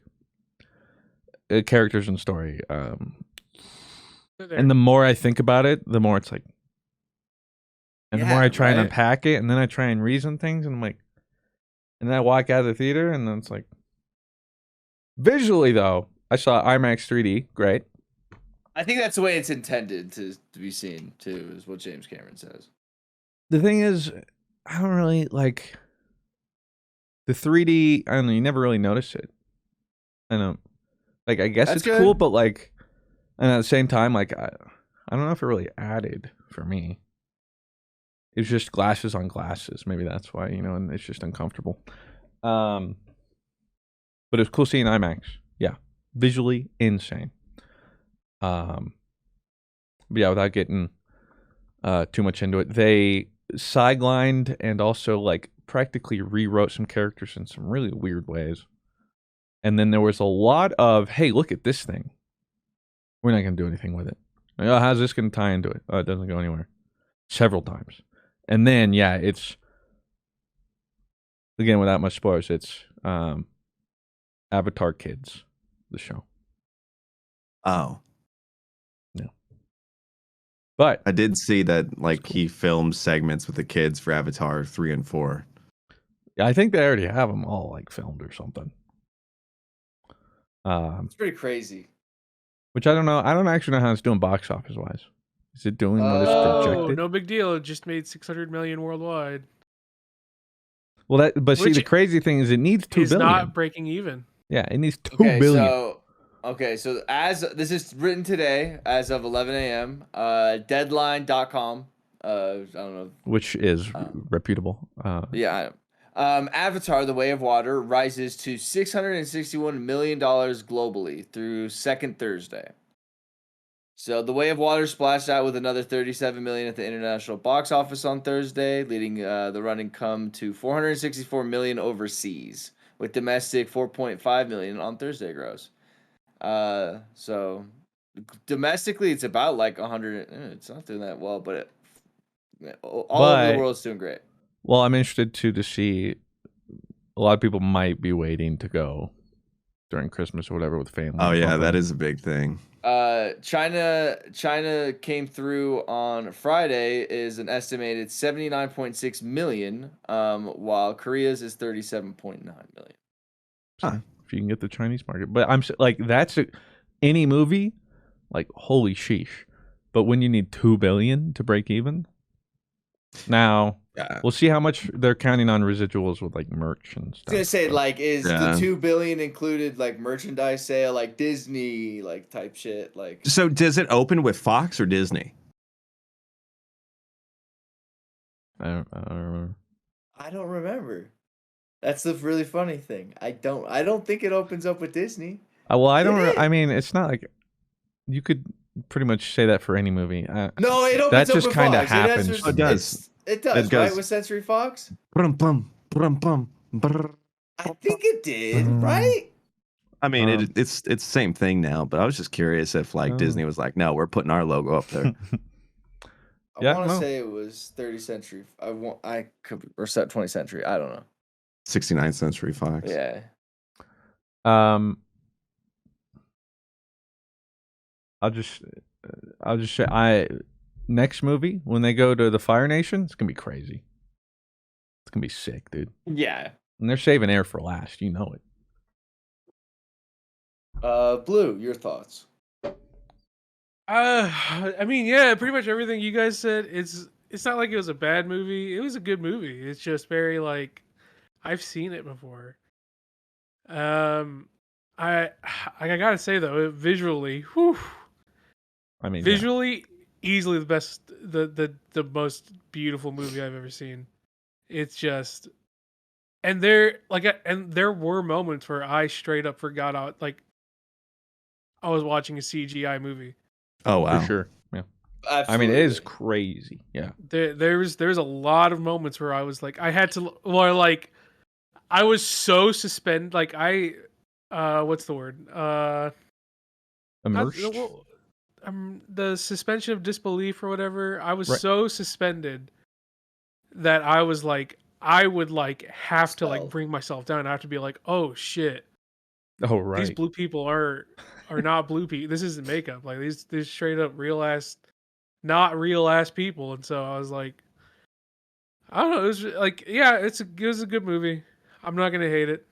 characters and story. They're there. And the more I think about it, the more it's like, and the more I try and right? unpack it, and then I try and reason things, and I'm like, and then I walk out of the theater, and then it's like, visually though, I saw IMAX 3D, great. I think that's the way it's intended to be seen too, is what James Cameron says. The thing is, I don't really like the 3D. I don't know. You never really notice it. I don't like. I guess That's it's cool, good. but like, and at the same time, like, I don't know if it really added for me. It's just glasses on glasses. Maybe that's why, and it's just uncomfortable. But it's cool seeing IMAX. Yeah, visually insane. But yeah, without getting too much into it, they sidelined and also like practically rewrote some characters in some really weird ways. And then there was a lot of, hey, look at this thing. We're not going to do anything with it. Like, oh, how's this going to tie into it? Oh, it doesn't go anywhere. Several times. And then, yeah, it's, again, without much spoilers, it's Avatar Kids, the show. Oh, But I did see that like he filmed segments with the kids for Avatar 3 and 4. I think they already have them all like filmed or something. It's pretty crazy. Which I don't know. I don't actually know how it's doing box office wise. Is it doing what it's Oh, projected? no big deal. It just made 600 million worldwide. Well, but see, Which the crazy thing is it needs $2 It's billion. not breaking even. Yeah, it needs $2 billion. So as this is written today, as of 11 a.m., deadline.com, I don't know. Which is reputable. Yeah. Avatar: The Way of Water rises to $661 million globally through second Thursday. So The Way of Water splashed out with another $37 million at the international box office on Thursday, leading the run income to $464 million overseas, with domestic $4.5 million on Thursday gross. So domestically, it's about like 100. It's not doing that well, but all over the world, it's doing great. Well, I'm interested to see. A lot of people might be waiting to go during Christmas or whatever with family. Oh yeah, that is a big thing. China came through on Friday is an estimated 79.6 million, while Korea's is 37.9 million. Huh. If you can get the Chinese market, but I'm like that's any movie, like holy sheesh. But when you need $2 billion to break even, now we'll see how much they're counting on residuals with like merch and stuff. I was gonna say, like, is the $2 billion included like merchandise sale, like Disney, like type shit, like? So does it open with Fox or Disney? I don't remember. I don't remember. That's the really funny thing. I don't think it opens up with Disney. Well, I don't. I mean, it's not like you could pretty much say that for any movie. No, it opens that up just with kind of Fox. happens. It does. It does, right? With Sensory Fox. I I think it did, right? I mean, it's the same thing now, but I was just curious if like Disney was like, no, we're putting our logo up there. I want to say it was 30th Century. I could be, or 20th Century. I don't know. 69th Century Fox. Yeah. I'll just say next movie when they go to the Fire Nation, it's gonna be crazy. It's gonna be sick, dude. Yeah. And they're saving air for last. You know it. Blue, your thoughts? I mean, yeah, pretty much everything you guys said. It's not like it was a bad movie. It was a good movie. It's just very like I've seen it before. I gotta say though, visually, whew, I mean, visually, easily the best, the most beautiful movie I've ever seen. It's just, and there were moments where I straight up forgot I was watching a CGI movie. Oh wow, for sure. Yeah. Absolutely. I mean, it is crazy. Yeah. There's a lot of moments where I was like, I had to, or like, I was so suspended. Like what's the word? Immersed. The suspension of disbelief or whatever. I was so suspended that I was like, I would like have to like bring myself down. I have to be like, oh shit, Oh these right. blue people are not blue people. This isn't makeup. Like these straight up real ass, not real ass people. And so I was like, I don't know. It was like, yeah, it was a good movie. I'm not gonna hate it.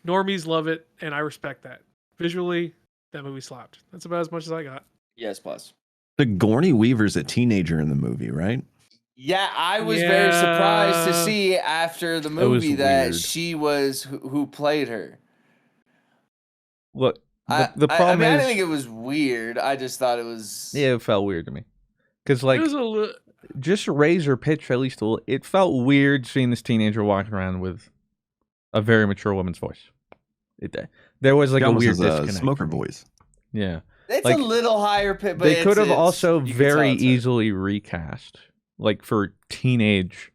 Normies love it, and I respect that. Visually, that movie slapped. That's about as much as I got. Yes, plus. Sigourney Weaver's a teenager in the movie, right? Yeah, I was very surprised to Yeah. see after the That was movie that weird. she was who played her. Look, I the problem mean, I is, didn't think it was weird. I just thought it was. yeah, it felt weird to me. Because It like, was a li- just raise her pitch at least a little. It felt weird seeing this teenager walking around with a very mature woman's voice. There was like She a almost weird has a disconnect. smoker for me. voice. Yeah, It's like, a little higher pitch, but they could have it's- also you can very tell it's her. easily recast, like for teenage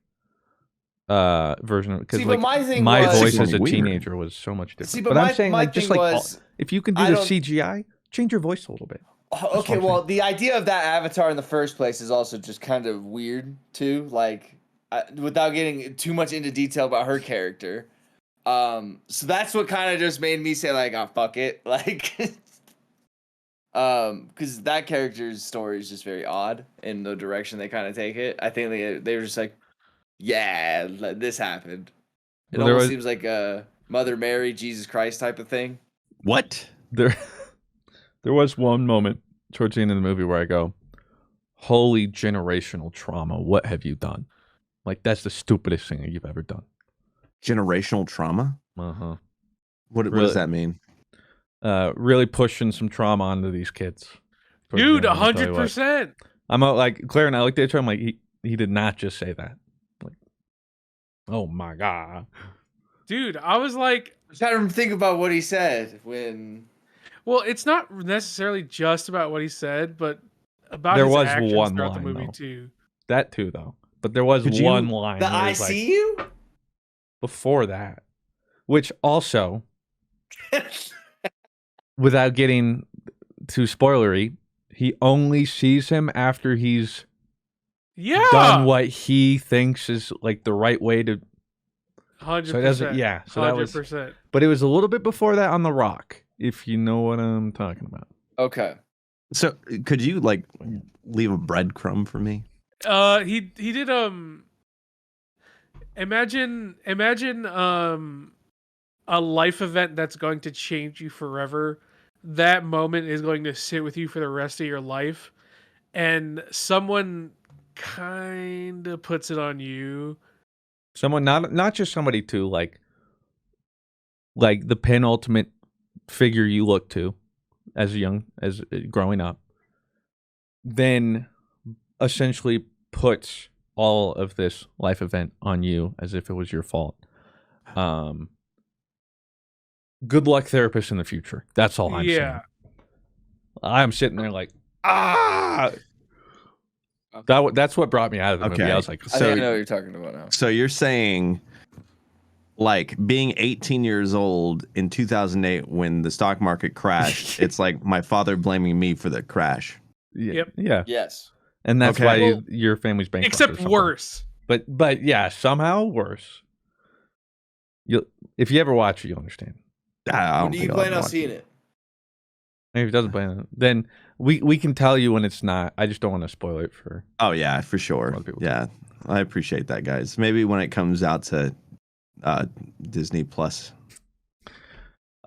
version of because See, but like my thing my was- voice as a Sigourney Weaver. teenager was so much different. See, but but I'm my- saying my like just thing like was, if you can do I the don't- CGI, change your voice a little bit. Okay, what I'm well, the idea of that avatar in the first place is also just kind of weird too. Like, without getting too much into detail about her character, so that's what kind of just made me say like, "Oh, fuck it," like, because that character's story is just very odd in the direction they kind of take it. I think they were just like, "Yeah, this happened." It Well, there almost was- seems like a Mother Mary, Jesus Christ type of thing. What? There was one moment towards the end of the movie where I go, "Holy generational trauma! What have you done? Like that's the stupidest thing that you've ever done." Generational trauma? Uh-huh. What Really? does that mean? Really pushing some trauma onto these kids. towards the dude, end, let me tell you what. 100%. I'm like Claire and I looked at each other. I'm like, he did not just say that. Like, oh my god. Dude, I was like, I'm trying to think about what he said when. well, it's not necessarily just about what he said, but about There his was actions one throughout the line, movie though. too. That too, though. But there was Could you- one line The where I it was like, see you? before that, which also, without getting too spoilery, he only sees him after he's Yeah, done what he thinks is like the right way to. 100%. So it doesn't. Yeah. So that was. 100%. But it was a little bit before that on the Rock, if you know what I'm talking about. Okay. So could you like leave a breadcrumb for me? He did imagine a life event that's going to change you forever. That moment is going to sit with you for the rest of your life, and someone kind of puts it on you. Someone not just somebody to like the penultimate figure you look to as growing up, then essentially puts all of this life event on you as if it was your fault. Good luck, therapist, in the future. That's all I'm saying. I'm sitting there like, ah. That's what brought me out of the movie. Okay. I was like, I think I know what you're talking about now. So you're saying, like, being 18 years old in 2008 when the stock market crashed, it's like my father blaming me for the crash. yeah, Yep. yeah, Yes. and that's Okay. why Well, your family's bankrupt. or Except something. worse. But yeah, somehow worse. If you ever watch it, you'll understand. I don't When do you think I'll plan ever on watch seeing it. it? Maybe if it doesn't plan it, then we can tell you when it's not. I just don't want to spoil it for. Oh yeah, for sure. Other people. Yeah, I appreciate that, guys. Maybe when it comes out to Disney Plus.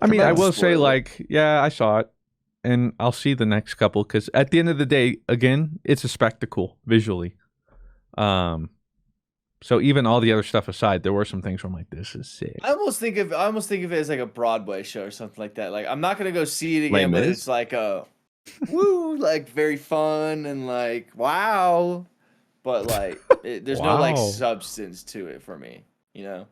I mean, I about will say, spoil it? like, yeah, I saw it, and I'll see the next couple because at the end of the day, again, it's a spectacle visually. So even all the other stuff aside, there were some things where I'm like, this is sick. I almost think of it as like a Broadway show or something like that. Like I'm not gonna go see it Les again, but Mis? it's like a woo, like very fun and like wow, but like there's no like Wow. substance to it for me. You know,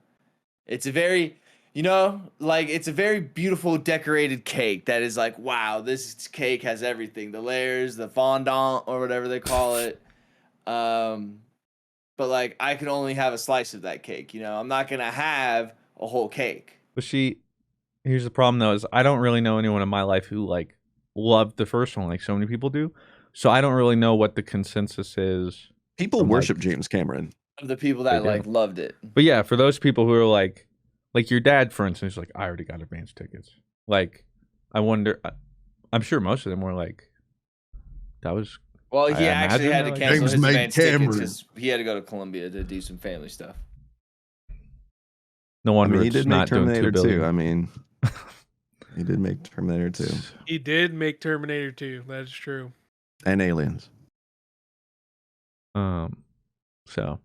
it's a very it's a very beautiful decorated cake that is like wow, this cake has everything, the layers, the fondant or whatever they call it. But like I can only have a slice of that cake, I'm not gonna have a whole cake. But here's the problem though: is I don't really know anyone in my life who like loved the first one like so many people do. So I don't really know what the consensus is. People From, worship like- James Cameron. Of the people that They do. like loved it. But yeah, for those people who are like, Like your dad, for instance, is like, I already got advance tickets. Like, I wonder. I'm sure most of them were like, that was. Well, he I actually imagine had to they're like, cancel Things his make advance tickets Cameron. because he had to go to Colombia to do some family stuff. No I wonder mean, he it's did make not doing Terminator 2 billion. 2. I mean, he did make Terminator 2 He did make Terminator 2. That is true. and Aliens. So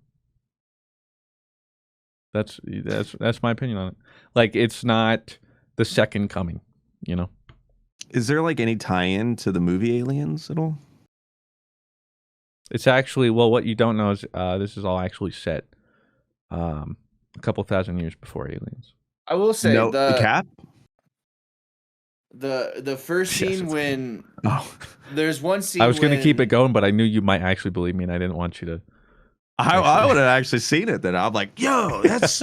that's my opinion on it. Like, it's not the second coming, you know. Is there like any tie-in to the movie Aliens at all? It's actually, well, what you don't know is this is all actually set a couple thousand years before Aliens. I will say No, the cap. the first scene it's- when Oh, there's one scene I was going to keep when- it going, but I knew you might actually believe me, and I didn't want you to. I would have actually seen it. Then I'm like, yo, that's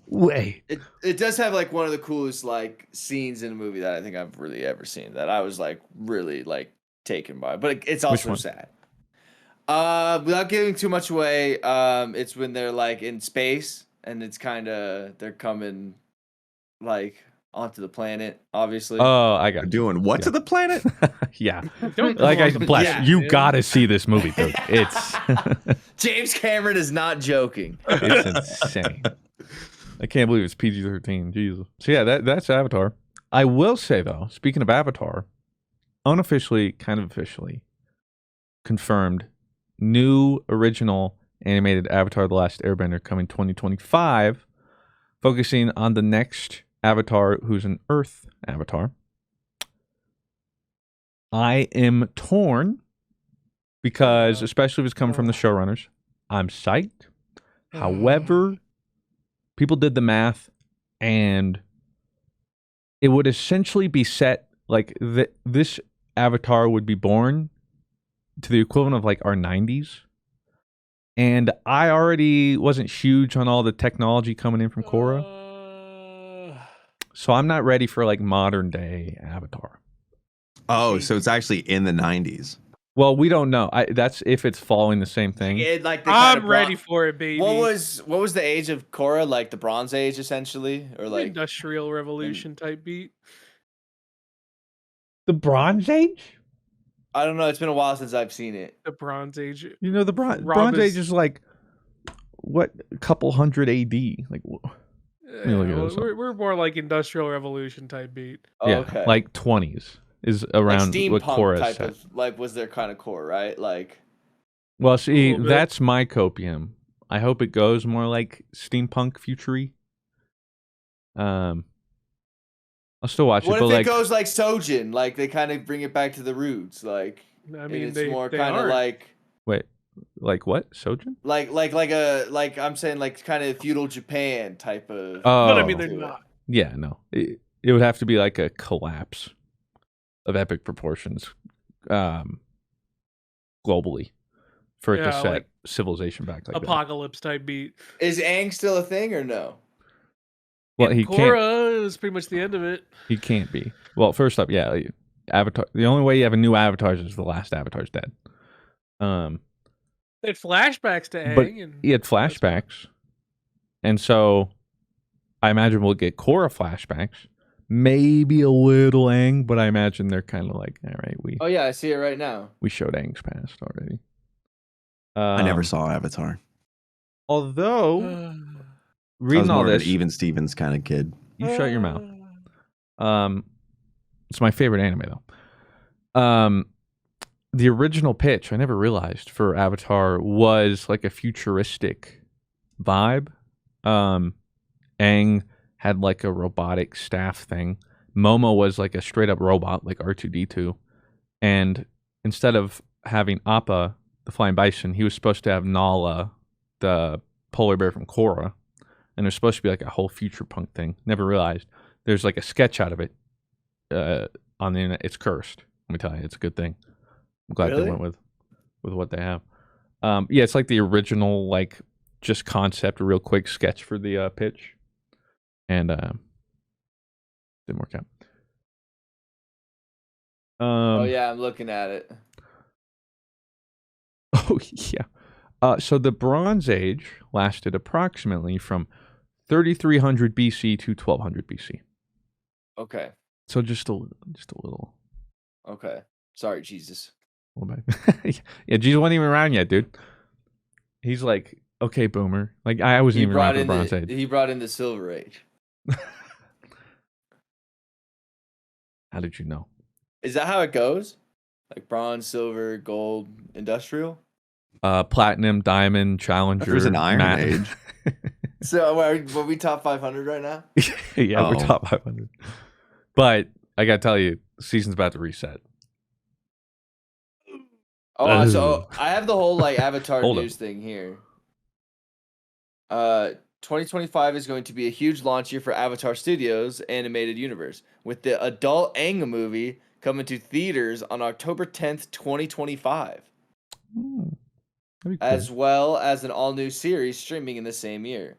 Wait. It does have like one of the coolest like scenes in a movie that I think I've really ever seen that I was like really like taken by, but it's also one? sad. Without giving too much away, it's when they're like in space and it's kind of they're coming like onto the planet, obviously. Oh, I got you. doing what to the planet? Yeah. Don't Like I come on, bless yeah, you, man. got to see this movie, dude. It's James Cameron is not joking. it's insane. I can't believe it's PG-13. Jesus. So yeah, that's Avatar. I will say though, speaking of Avatar, unofficially, kind of officially, confirmed new original animated Avatar: The Last Airbender coming 2025, focusing on the next Avatar, who's an Earth Avatar. I am torn because, especially if it's coming from the showrunners, I'm psyched. However, people did the math, and it would essentially be set like this Avatar would be born to the equivalent of like our 90s. And I already wasn't huge on all the technology coming in from Korra. So I'm not ready for like modern day Avatar. Oh, so it's actually in the 90s. Well, we don't know. That's if it's following the same thing. Like they I'm kinda ready brought- for it, baby. What was the age of Korra? Like the Bronze Age, essentially, or like Industrial Revolution type beat? The Bronze Age? I don't know. It's been a while since I've seen it. The Bronze Age. You know, the Bronze Rob Age is like what, a couple hundred AD? Like me look at this up. We're more like Industrial Revolution type beat. Oh, yeah, okay. like 20s is like around what steampunk Korra type said. of like was their kind of core, right? Like Well, see, little bit. that's my copium. I hope it goes more like steampunk future-y. I'll still watch what it, but if it like goes like Sojin? Like they kind of bring it back to the roots. Like I mean, it's they more they kind of are. like what? Sojin? like I'm saying like kind of feudal Japan type of. Oh, But I mean, they're to it. not. yeah, no. It would have to be like a collapse of epic proportions globally for it to Yeah, set like civilization back like that. Apocalypse type beat. Is Aang still a thing or no? Well, And he can't. Korra is pretty much the end of it. He can't be. Well, first up, yeah, Avatar. The only way you have a new Avatar is the last Avatar's dead. They had flashbacks to Aang. But and he had flashbacks, and so I imagine we'll get Korra flashbacks. Maybe a little Aang, but I imagine they're kind of like, all right, Oh yeah, I see it right now. we showed Aang's past already. I never saw Avatar. Although I was reading all more of this, an Even Stevens kind of kid. you shut your mouth. It's my favorite anime though. The original pitch, I never realized, for Avatar was like a futuristic vibe. Aang had like a robotic staff thing. Momo was like a straight up robot, like R2D2. And instead of having Appa, the flying bison, he was supposed to have Nala, the polar bear from Korra. And there's supposed to be like a whole future punk thing. Never realized. There's like a sketch out of it on the internet. It's cursed. Let me tell you, it's a good thing. I'm glad Really? they went with what they have. Yeah, it's like the original, like just concept, a real quick sketch for the pitch, and didn't work out. Oh yeah, I'm looking at it. Oh yeah. So the Bronze Age lasted approximately from 3300 BC to 1200 BC. Okay. So just a little. Okay. Sorry, Jesus. Yeah, Jesus wasn't even around yet, dude. He's like, okay, boomer. Like I wasn't even around for the Bronze Age. He brought in the Silver Age. How did you know? Is that how it goes? Like bronze, silver, gold, industrial? Platinum, diamond, challenger. There's an Iron Age. So were we top 500 right now? Yeah, we're Oh. top 500. But I gotta tell you, the season's about to reset. Oh, so I have the whole like Avatar Hold news thing here. 2025 is going to be a huge launch year for Avatar Studios animated universe, with the adult Aang movie coming to theaters on October 10th, 2025, That'd be cool. as well as an all-new series streaming in the same year.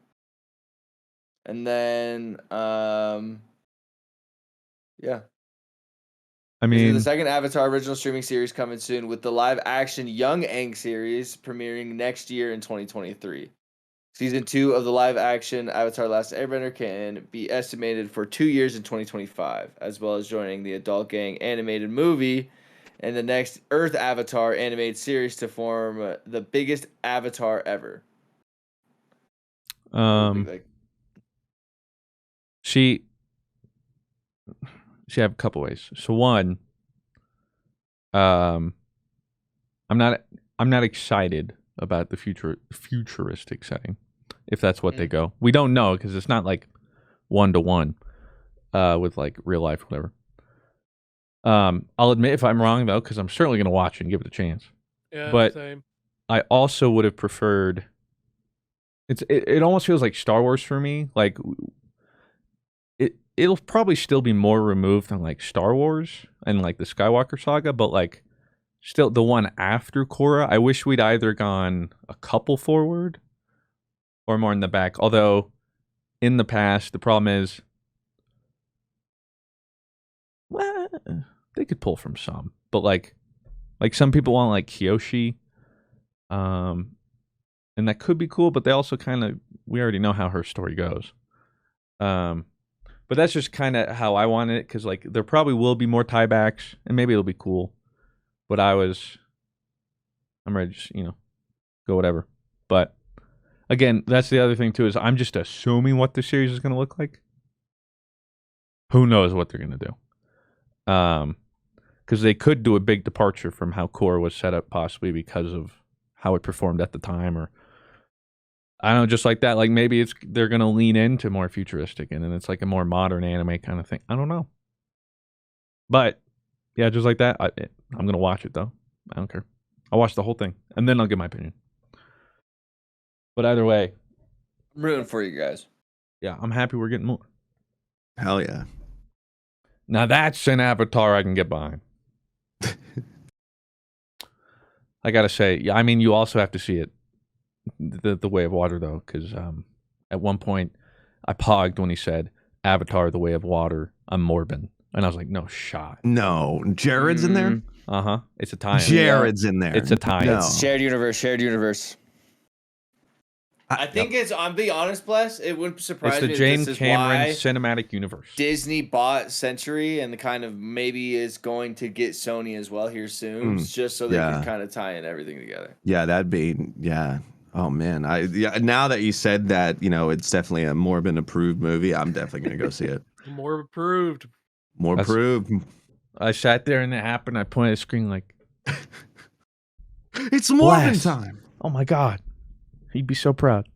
And then, yeah. I The mean, second Avatar original streaming series coming soon, with the live-action Young Aang series premiering next year in 2023. Season 2 of the live-action Avatar Last Airbender can be estimated for 2 years in 2025, as well as joining the Adult Gang animated movie and the next Earth Avatar animated series to form the biggest Avatar ever. she have a couple ways. So one, I'm not excited about the futuristic setting, if that's what they go. We don't know because it's not like 1-to-1 with like real life, whatever. I'll admit if I'm wrong though, because I'm certainly gonna watch it and give it a chance. Yeah, but same. I also would have preferred. It almost feels like Star Wars for me. Like it'll probably still be more removed than like Star Wars and like the Skywalker saga, but like still the one after Korra, I wish we'd either gone a couple forward or more in the back. Although in the past, the problem is, well, they could pull from some, but like some people want like Kyoshi, and that could be cool, but they also kind of, we already know how her story goes. But that's just kind of how I want it, because like there probably will be more tiebacks, and maybe it'll be cool. But I'm ready to just, go whatever. But again, that's the other thing too, is I'm just assuming what the series is going to look like. Who knows what they're going to do? Because they could do a big departure from how Korra was set up, possibly because of how it performed at the time, or I don't know, just like that. Like maybe they're gonna lean into more futuristic, and then it's like a more modern anime kind of thing. I don't know, but yeah, just like that. I'm gonna watch it though. I don't care. I'll watch the whole thing, and then I'll give my opinion. But either way, I'm rooting for you guys. Yeah, I'm happy we're getting more. Hell yeah! Now that's an Avatar I can get behind. I gotta say, yeah. I mean, you also have to see it. The Way of Water, though, because at one point I pogged when he said Avatar: The Way of Water, I'm Morbin, and I was like, no shot. No, Jared's in there. It's a tie-in. Jared's in there. It's a tie-in. No. It's shared universe. I think it's. I'm being honest, Bless. It wouldn't surprise It's the me. James This is Cameron why cinematic universe. Disney bought Century and kind of maybe is going to get Sony as well here soon, just so they can kind of tie in everything together. Yeah, that'd be Oh man, now that you said that, it's definitely a Morbin approved movie. I'm definitely gonna go see it. More approved. More approved. I sat there and it happened. I pointed at the screen like, it's Morbin time. Oh my god, he'd be so proud.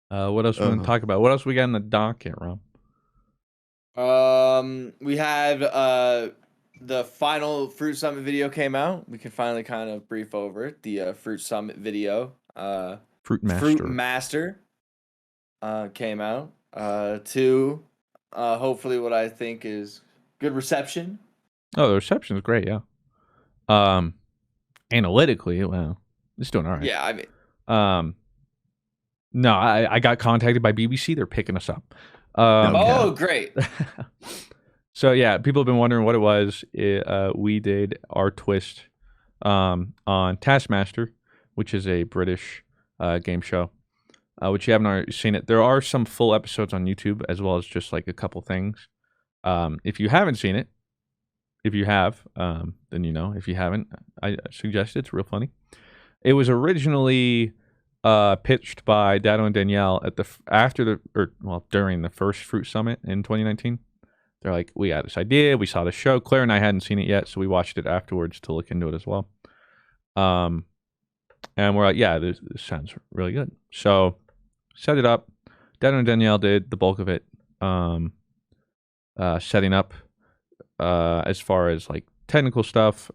What else we want to talk about? What else we got in the docket, Rob? We had the final Fruit Summit video came out. We can finally kind of brief over it. The Fruit Summit video. Fruit Master came out to hopefully what I think is good reception. Oh, the reception is great, yeah. Analytically, well, it's doing all right. Yeah, I mean, no, I got contacted by BBC. They're picking us up. Great. So yeah, people have been wondering what it was. We did our twist on Taskmaster, which is a British game show. which you haven't already seen it. There are some full episodes on YouTube as well as just like a couple things. If you haven't seen it, if you have, then you know. If you haven't, I suggest it. It's real funny. It was originally pitched by Dado and Danielle at during the first Fruit Summit in 2019. They're like, we had this idea, we saw the show. Claire and I hadn't seen it yet, so we watched it afterwards to look into it as well. And we're like, yeah, this sounds really good. So set it up. Dado and Danielle did the bulk of it, setting up. As far as like technical stuff,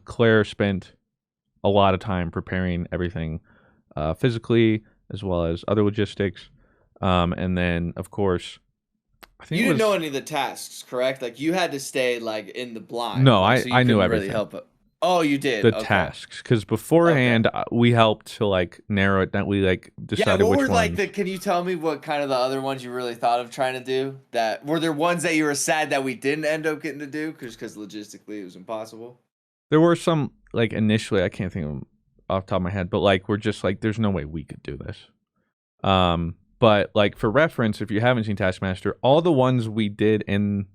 Claire spent a lot of time preparing everything physically as well as other logistics. And then, of course, I think You didn't know any of the tasks, correct? Like you had to stay like in the blind. No, like, so you I knew couldn't everything. Really help it. Oh, you did the okay. tasks because beforehand we helped to like narrow it down. We like decided what which were ones. like can you tell me what kind of the other ones you really thought of trying to do? That were there ones that you were sad that we didn't end up getting to do because logistically it was impossible. There were some like initially I can't think of them off the top of my head, but like we're just like there's no way we could do this. But like for reference, if you haven't seen Taskmaster, all the ones we did in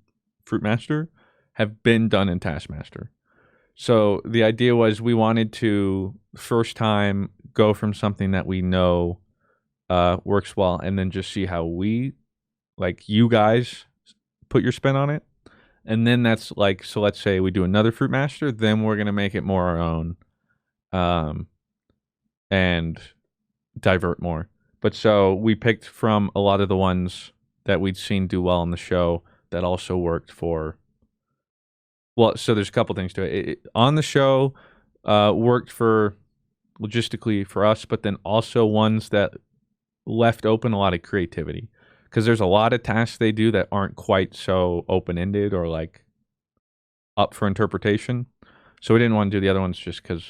Fruitmaster have been done in Taskmaster. So the idea was we wanted to first time go from something that we know works well and then just see how we, like you guys, put your spin on it. And then that's like, so let's say we do another Fruitmaster, then we're going to make it more our own and divert more. But so we picked from a lot of the ones that we'd seen do well on the show that also worked for. Well, so there's a couple things to it. It on the show worked for logistically for us, but then also ones that left open a lot of creativity because there's a lot of tasks they do that aren't quite so open-ended or like up for interpretation. So we didn't want to do the other ones just because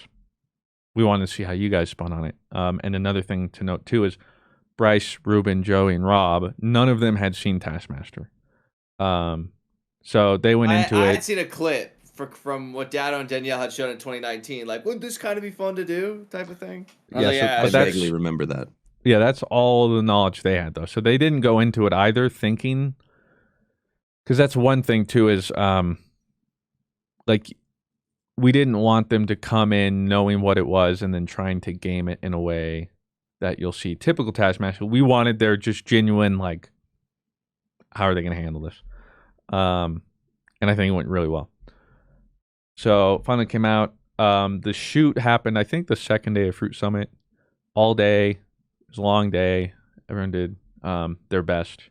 we wanted to see how you guys spun on it. And another thing to note too is Bryce, Ruben, Joey, and Rob, none of them had seen Taskmaster. So they went into it. I had seen a clip from what Dado and Danielle had shown in 2019. Like, wouldn't this kind of be fun to do? Type of thing. I vaguely remember that. Yeah, that's all the knowledge they had though. So they didn't go into it either thinking, because that's one thing too is like we didn't want them to come in knowing what it was and then trying to game it in a way that you'll see typical Taskmaster. We wanted their just genuine like, how are they going to handle this? And I think it went really well. So finally came out. The shoot happened, I think, the second day of Fruit Summit. All day. It was a long day. Everyone did their best.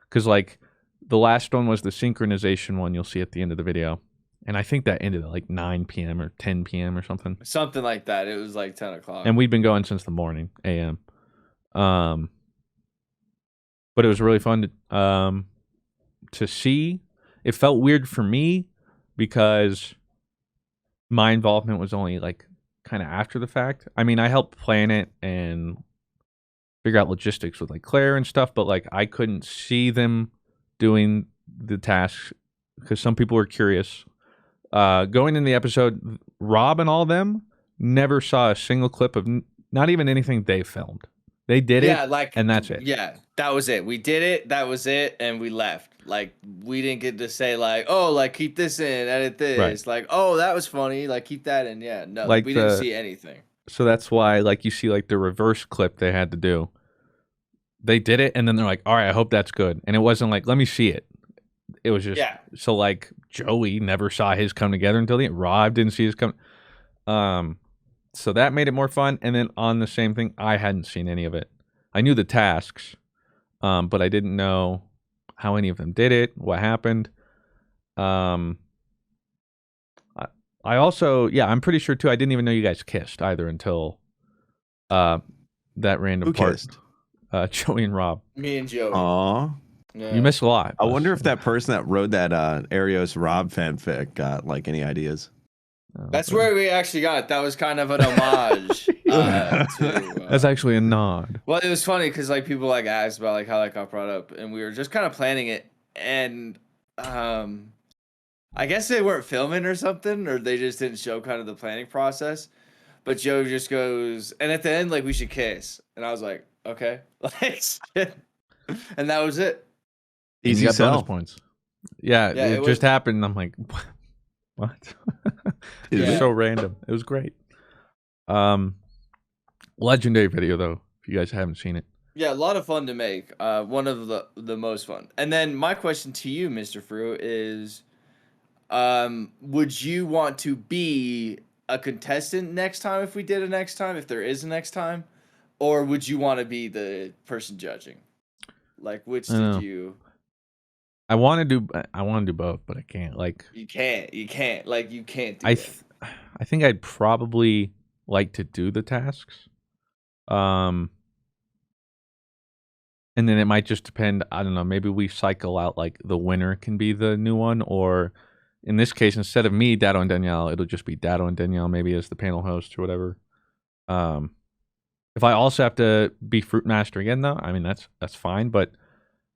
Because, like, the last one was the synchronization one you'll see at the end of the video. And I think that ended at, like, 9 p.m. or 10 p.m. or something. Something like that. It was, like, 10 o'clock. And we'd been going since the morning, a.m. But it was really fun to see. It felt weird for me because my involvement was only like kind of after the fact. I mean, I helped plan it and figure out logistics with like Claire and stuff, but like I couldn't see them doing the tasks because some people were curious. Going in the episode, Rob and all of them never saw a single clip of not even anything they filmed. They did it, like, and that's it. Yeah, that was it. We did it, that was it, and we left. Like, we didn't get to say, like, oh, like, keep this in, edit this. Right. Like, oh, that was funny, like, keep that in. Yeah, no, like we didn't see anything. So that's why, like, you see, like, the reverse clip they had to do. They did it, and then they're like, all right, I hope that's good. And it wasn't like, let me see it. It was just, so, like, Joey never saw his come together until the end. Rob didn't see his come. So that made it more fun. And then on the same thing, I hadn't seen any of it. I knew the tasks, but I didn't know how any of them did it, what happened. I also, I'm pretty sure too, I didn't even know you guys kissed either until that random Who part. Kissed? Joey and Rob. Me and Joey. Aww. Yeah. You missed a lot. I wonder if that person that wrote that Arios Rob fanfic got like any ideas. That's where we actually got it. That was kind of an homage. That's actually a nod. Well, it was funny because like people like asked about like how that got brought up, and we were just kind of planning it, and I guess they weren't filming or something, or they just didn't show kind of the planning process. But Joe just goes, and at the end, like, we should kiss, and I was like, Okay. Like, shit. And that was it. And Easy you got bonus sell. points. Yeah, Yeah, it it just was- happened. I'm like, what? It was Yeah. so random. It was great. Legendary video though. If you guys haven't seen it, Yeah, a lot of fun to make. One of the most fun. And then my question to you, Mr. Frew, is would you want to be a contestant next time if we did a next time, if there is a next time? Or would you want to be the person judging? Like which did you I want to do both, but I can't. Like You can't. Like you can't do I it. I think I'd probably like to do the tasks. And then it might just depend. I don't know. Maybe we cycle out like the winner can be the new one, or in this case, instead of me, Dado and Danielle, it'll just be Dado and Danielle maybe as the panel host or whatever. If I also have to be Fruit Master again, though, I mean that's fine. But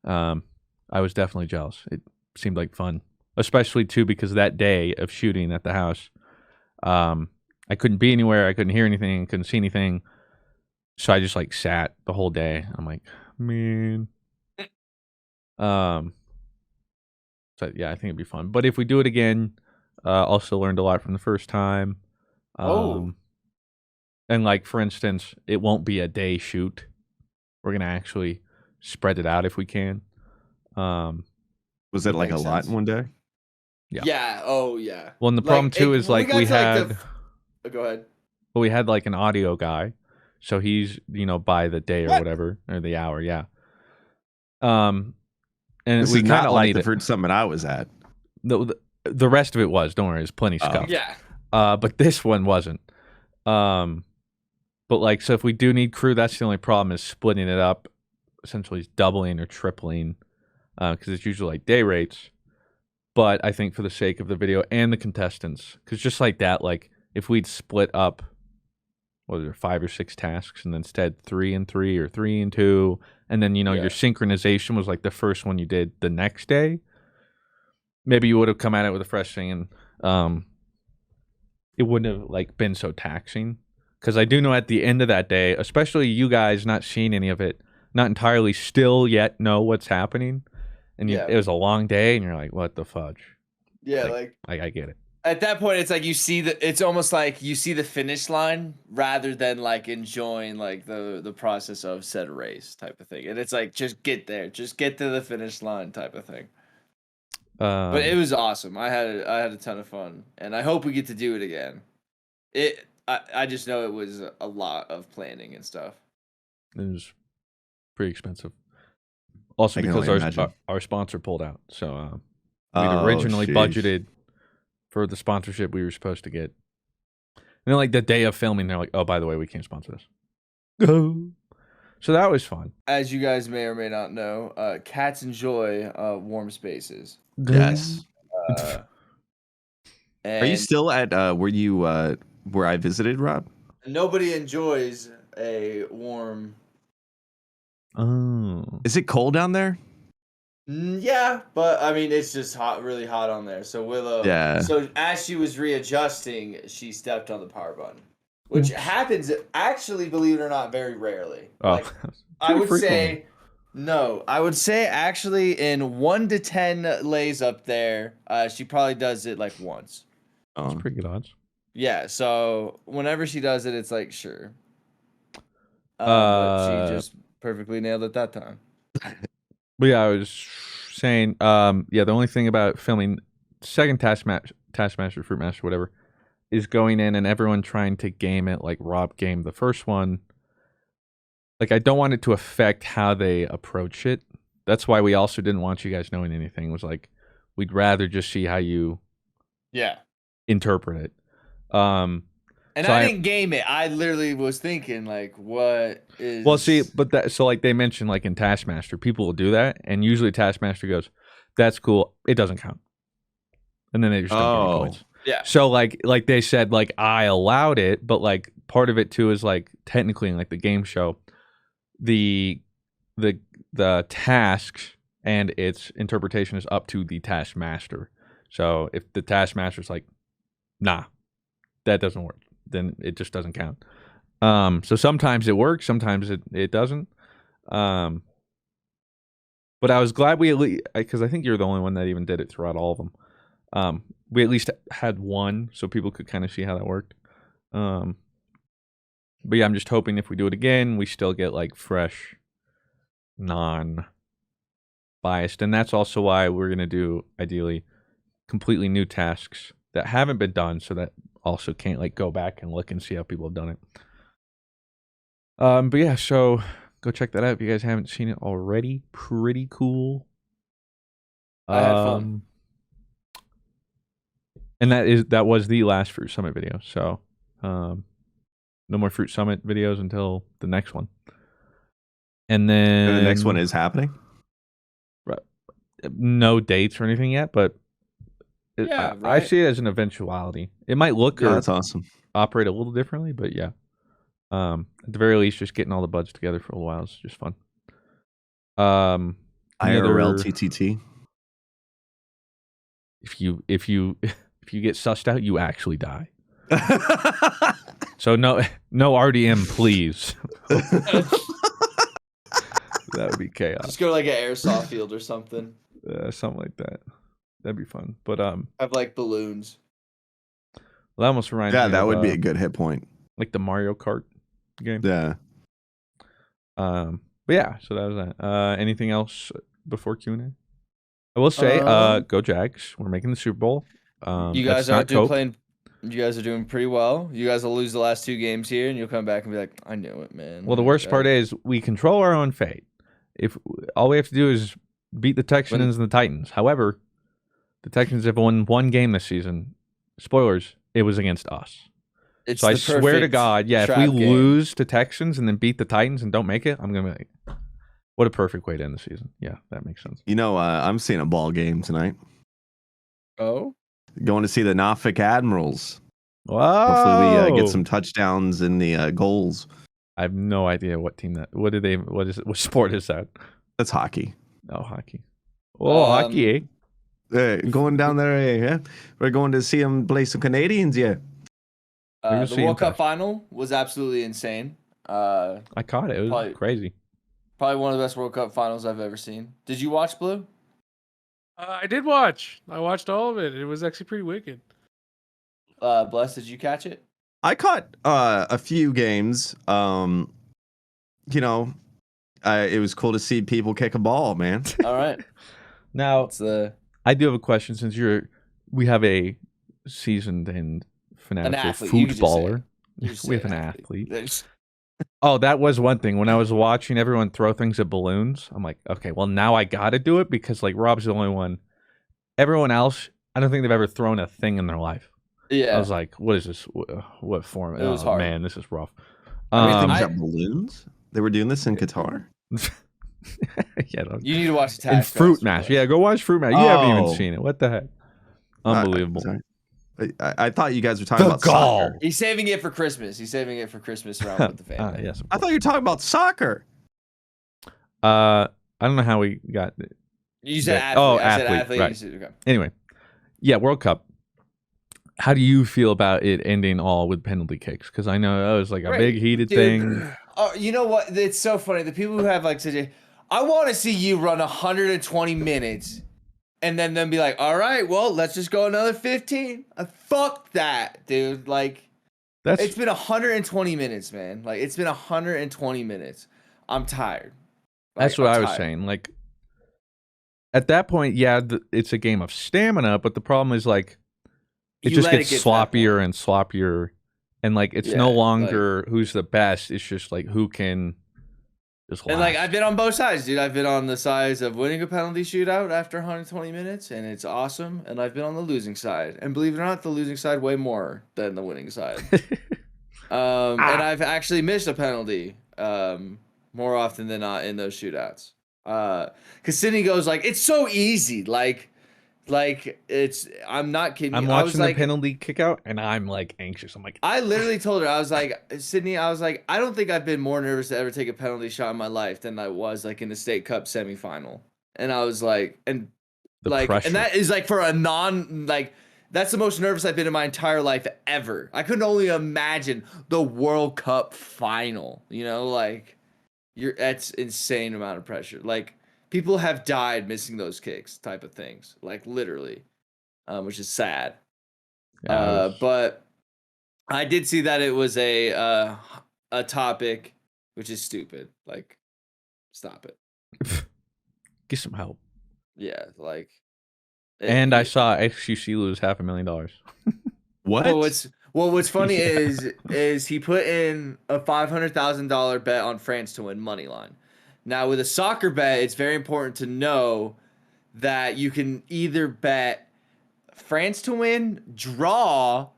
I was definitely jealous. It seemed like fun, especially too because that day of shooting at the house, I couldn't be anywhere. I couldn't hear anything. Couldn't see anything. So I just like sat the whole day. I'm like, man. So yeah, I think it'd be fun. But if we do it again, also learned a lot from the first time. And like for instance, it won't be a day shoot. We're gonna actually spread it out if we can. Was it like a Makes lot sense. in one day? Yeah. Yeah. Oh yeah. Well, and the problem too is like we had Go ahead. well, we had like an audio guy, so he's by the day or What? whatever or the hour, yeah. And This we is kind not of like need the it. fruit summit I was at. The rest of it was. Don't worry, there's plenty Oh. scuffed. Yeah. But this one wasn't. But like, so if we do need crew, that's the only problem is splitting it up, essentially doubling or tripling, because it's usually like day rates. But I think for the sake of the video and the contestants, because just like that, like if we'd split up, what are there, 5 or 6 tasks, and instead 3 and 3 or 3 and 2, and then Yeah. your synchronization was like the first one you did the next day, maybe you would have come at it with a fresh thing, and it wouldn't have like been so taxing. Because I do know at the end of that day, especially you guys not seeing any of it, not entirely still yet know what's happening, and Yeah. it was a long day, and you're like, what the fudge? Yeah, Like, I get it. at that point it's like it's almost like you see the finish line rather than like enjoying like the process of said race type of thing. And it's like just get there, just get to the finish line type of thing. But it was awesome. I had a ton of fun, and I hope we get to do it again. I just know it was a lot of planning and stuff. It was pretty expensive. Also I can because only imagine. our sponsor pulled out. So we'd Oh, originally sheesh. budgeted for the sponsorship we were supposed to get. And then like the day of filming, they're like, oh, by the way, we can't sponsor this. Go. So that was fun. As you guys may or may not know, cats enjoy warm spaces. Yes. And Are you still at where I visited, Rob? nobody enjoys a warm. Oh. Is it cold down there? Yeah, but I mean it's just hot, really hot on there. So Willow. Yeah. So as she was readjusting, she stepped on the power button, which happens actually, believe it or not, very rarely. Oh. Like, I would say no. I would say actually in 1 to 10 lays up there, she probably does it like once. That's pretty good odds. Yeah. So whenever she does it, it's like sure. But she just perfectly nailed it that time. But yeah, I was saying, the only thing about filming second Taskmaster, Fruit Master, whatever, is going in and everyone trying to game it like Rob gamed the first one. Like, I don't want it to affect how they approach it. That's why we also didn't want you guys knowing anything. It was like, we'd rather just see how you interpret it. And so I didn't game it. I literally was thinking, like, what is... Well, see, but like they mentioned, like in Taskmaster, people will do that, and usually Taskmaster goes, "That's cool. It doesn't count," and then they just don't get any points. Yeah. So like they said, like I allowed it, but like part of it too is like technically in like the game show, the tasks and its interpretation is up to the Taskmaster. So if the Taskmaster's like, nah, that doesn't work, then it just doesn't count. So sometimes it works, sometimes it doesn't. But I was glad we at least, because I think you're the only one that even did it throughout all of them. We at least had one, so people could kind of see how that worked. But yeah, I'm just hoping if we do it again, we still get like fresh, non-biased, and that's also why we're gonna do ideally completely new tasks that haven't been done, so that also can't like go back and look and see how people have done it. But yeah, so go check that out if you guys haven't seen it already. Pretty cool. I had fun. And that was the last Fruit Summit video. So no more Fruit Summit videos until the next one. And then And the next one is happening? No dates or anything yet, but I see it as an eventuality. It might look or that's awesome. Operate a little differently, but yeah. At the very least, just getting all the buds together for a while is just fun. IRL TTT. If you get sussed out, you actually die. So no RDM, please. That would be chaos. Just go to like an airsoft field or something. Something like that. That'd be fun. But have like balloons. Well, that almost reminds me. Yeah, that would be a good hit point. Like the Mario Kart game. Yeah. But yeah, so that was that. Anything else before Q&A? I will say, go Jags. We're making the Super Bowl. You guys are playing. You guys are doing pretty well. You guys will lose the last 2 games here, and you'll come back and be like, "I knew it, man." Well, the worst part is we control our own fate. If all we have to do is beat the Texans and the Titans. However, the Texans have won 1 game this season. Spoilers: it was against us. So I swear to God, yeah, if we lose to Texans and then beat the Titans and don't make it, I'm gonna be like, what a perfect way to end the season. Yeah, that makes sense. You know, I'm seeing a ball game tonight. Oh? Going to see the Norfolk Admirals. Wow. Hopefully we get some touchdowns in the goals. I have no idea what team that. What sport is that? That's hockey. Oh, hockey. Oh, hockey, eh? Going down there, yeah. We're going to see them play some Canadians, yeah. The World Cup final was absolutely insane. I caught it. It was crazy. Probably one of the best World Cup finals I've ever seen. Did you watch, Blue? I did watch. I watched all of it. It was actually pretty wicked. Bless, did you catch it? I caught a few games. You know, it was cool to see people kick a ball, man. All right. Now, I do have a question since we have a seasoned and fanatical footballer. We have an athlete. Oh, that was one thing. When I was watching everyone throw things at balloons, I'm like, okay, well, now I got to do it because, like, Rob's the only one. Everyone else, I don't think they've ever thrown a thing in their life. Yeah. I was like, what is this? What form? It was hard. Man, this is rough. Balloons? They were doing this in Qatar? Yeah, you need to watch the in Fruit Mash. Yeah, go watch Fruit Mash. You haven't even seen it. What the heck? Unbelievable. I thought you guys were talking about soccer. He's saving it for Christmas. Around with the family. Yes. I thought you were talking about soccer. I don't know how we got it. You said athlete. Oh, athlete. Right. Okay. Anyway, yeah, World Cup. How do you feel about it ending all with penalty kicks? Because I know that was like a big heated thing. Oh, you know what? It's so funny. The people who have like such I want to see you run 120 minutes and then be like, all right, well, let's just go another 15. Fuck that, dude. Like, it's been 120 minutes, man. Like, it's been 120 minutes. I'm tired. That's what I was saying. Like, at that point, yeah, it's a game of stamina, but the problem is like, it just gets sloppier and sloppier, and like it's no longer who's the best. It's just like who can just last. And like I've been on both sides, dude. I've been on the sides of winning a penalty shootout after 120 minutes, and it's awesome. And I've been on the losing side, and believe it or not, the losing side way more than the winning side. And I've actually missed a penalty more often than not in those shootouts. Because Sydney goes like, it's so easy, like it's. I'm not kidding. I'm watching the penalty kick out, and I'm like anxious. I'm like, I literally told her, I was like, Sydney, I was like, I don't think I've been more nervous to ever take a penalty shot in my life than I was like in the State Cup semifinal. And I was like, and that is like for a that's the most nervous I've been in my entire life ever. I couldn't only imagine the World Cup final. You know, like That's insane amount of pressure. Like people have died missing those kicks, type of things. Like literally, which is sad. Yeah, But I did see that it was a topic, which is stupid. Like, stop it. get some help. Yeah, like. And I saw XQC lose $500,000. What? What's funny is he put in a $500,000 bet on France to win money line. Now with a soccer bet, it's very important to know that you can either bet France to win, draw,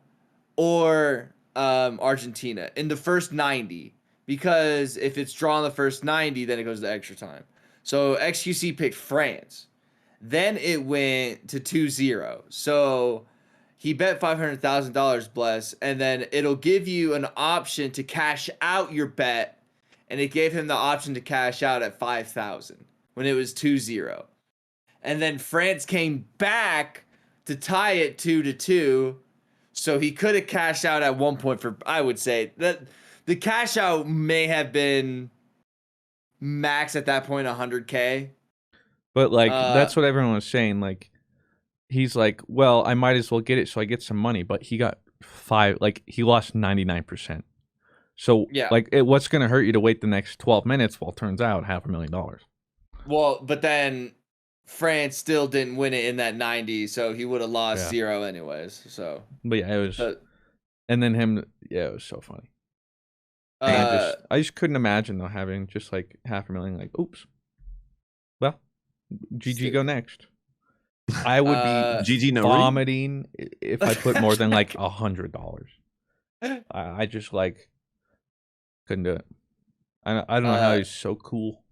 or Argentina in the first 90. Because if it's drawn the first 90, then it goes to extra time. So XQC picked France. Then it went to 2-0. So he bet $500,000, bless, and then it'll give you an option to cash out your bet, and it gave him the option to cash out at 5,000 when it was 2-0. And then France came back to tie it 2-2, so he could have cashed out at one point for, I would say that the cash out may have been max at that point 100K. But like that's what everyone was saying. Like he's like, well, I might as well get it so I get some money. But he got he lost 99%. So yeah, like what's gonna hurt you to wait the next 12 minutes? Well, it turns out $500,000. Well, but then France still didn't win it in that 90, so he would have lost 0 anyways. So, but yeah, it was, and then it was so funny. I just couldn't imagine though having just like $500,000. Like, oops, well, GG go next. I would be GG vomiting if I put more than like $100. I just like couldn't do it. I don't know how he's so cool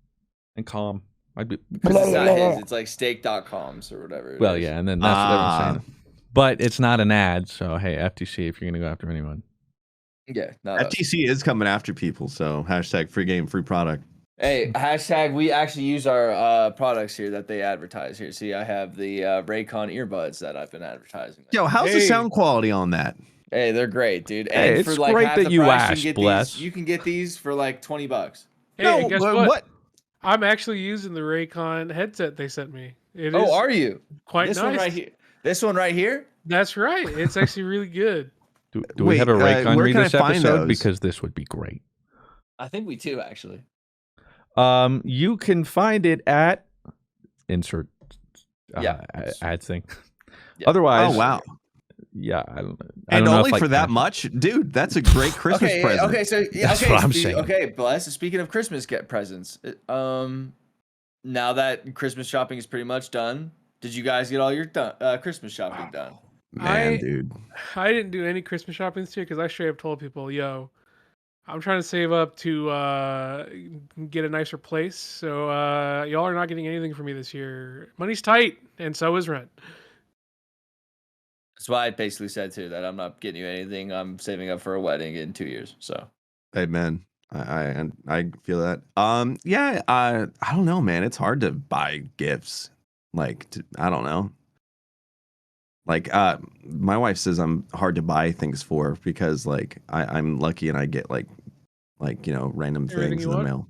and calm. I'd be because it's not his. It's like stake.coms or whatever. Well, yeah, and then that's what everyone's saying. But it's not an ad, so hey, FTC, if you're gonna go after anyone. Yeah, FTC is coming after people, so hashtag free game, free product. Hey, hashtag we actually use our products here that they advertise here. See, I have the Raycon earbuds that I've been advertising. Yo, how's the sound quality on that? Hey, they're great, dude. Hey, and it's for like great half that the you price, asked, you can get these. You can get these for like $20. Hey, No, guess what? I'm actually using the Raycon headset they sent me. Are you? Quite this nice. One right here. This one right here? That's right. It's actually really good. Do we have a Raycon read this episode? Because this would be great. I think we do, actually. You can find it at insert ad thing. Yeah. Otherwise, oh wow. Yeah, I don't and know only for that much, dude. That's a great Christmas present. Okay, so that's what I'm saying. Okay, Bless. Speaking of Christmas presents, now that Christmas shopping is pretty much done, did you guys get all your Christmas shopping done? Man, dude, I didn't do any Christmas shopping this year because I straight up told people, "Yo, I'm trying to save up to get a nicer place, so y'all are not getting anything from me this year. Money's tight, and so is rent." That's why I basically said too that I'm not getting you anything. I'm saving up for a wedding in 2 years. So, hey man, I feel that. Yeah, I don't know, man. It's hard to buy gifts. Like, I don't know. Like, my wife says I'm hard to buy things for because like I'm lucky and I get like random things in the mail.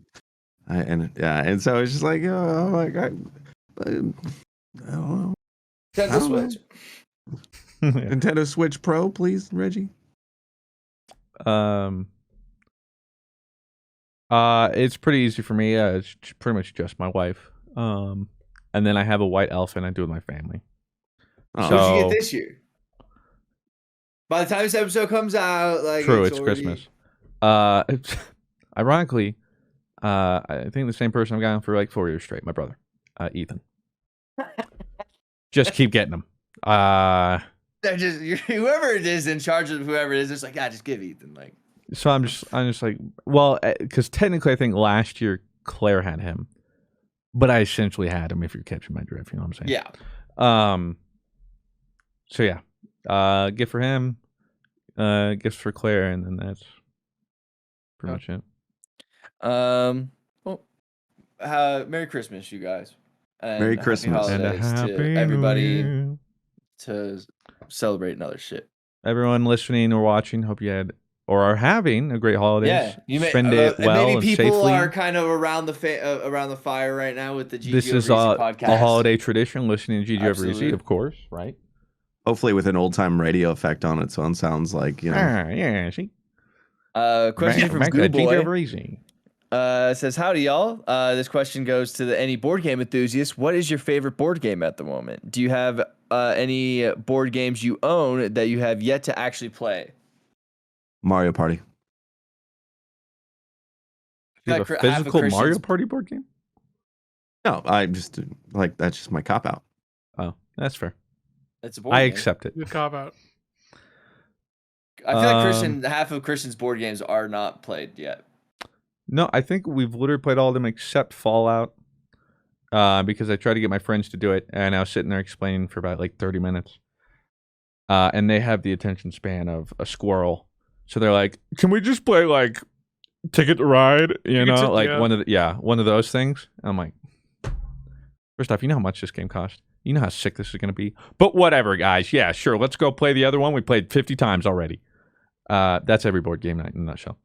And so it's just like, oh my god, I don't know. Nintendo Switch. Nintendo Switch Pro, please, Reggie. It's pretty easy for me. It's pretty much just my wife. And then I have a white elf, and I do with my family. Oh. So, what did you get this year? By the time this episode comes out, like true, it's Christmas. Ironically, I think the same person I've gotten for like 4 years straight. My brother, Ethan. Just keep getting them. They're just whoever it is in charge of whoever it is. It's like, just give Ethan like. So I'm just like, well, because technically I think last year Claire had him, but I essentially had him. If you're catching my drift, you know what I'm saying? Yeah. So yeah, gift for him, gifts for Claire, and then that's pretty much it. Well, Merry Christmas, you guys. And Merry Christmas and to everybody to celebrate another shit. Everyone listening or watching, hope you had or are having a great holidays. Yeah, you may, spend it well maybe and people safely. are kind of around the fire right now with the GG This is Over Easy podcast. a holiday tradition, listening to GG Over Absolutely. Easy, of course, right? Hopefully with an old time radio effect on it, so it sounds like, you know. Yeah, see? Question from back Goo to GG Boy. Over Easy. Says, howdy, y'all. This question goes to any board game enthusiast. What is your favorite board game at the moment? Do you have any board games you own that you have yet to actually play? Mario Party. You have a physical Mario Party board game? No, I just like that's just my cop out. Oh, that's fair. It's a board I game. accept it. Good cop out. I feel like half of Christian's board games are not played yet. No, I think we've literally played all of them except Fallout. Because I tried to get my friends to do it, and I was sitting there explaining for about like 30 minutes. And they have the attention span of a squirrel. So they're like, can we just play like Ticket to Ride? You know, like one of those things. And I'm like, first off, you know how much this game cost? You know how sick this is going to be? But whatever, guys. Yeah, sure. Let's go play the other one. We played 50 times already. That's every board game night in a nutshell.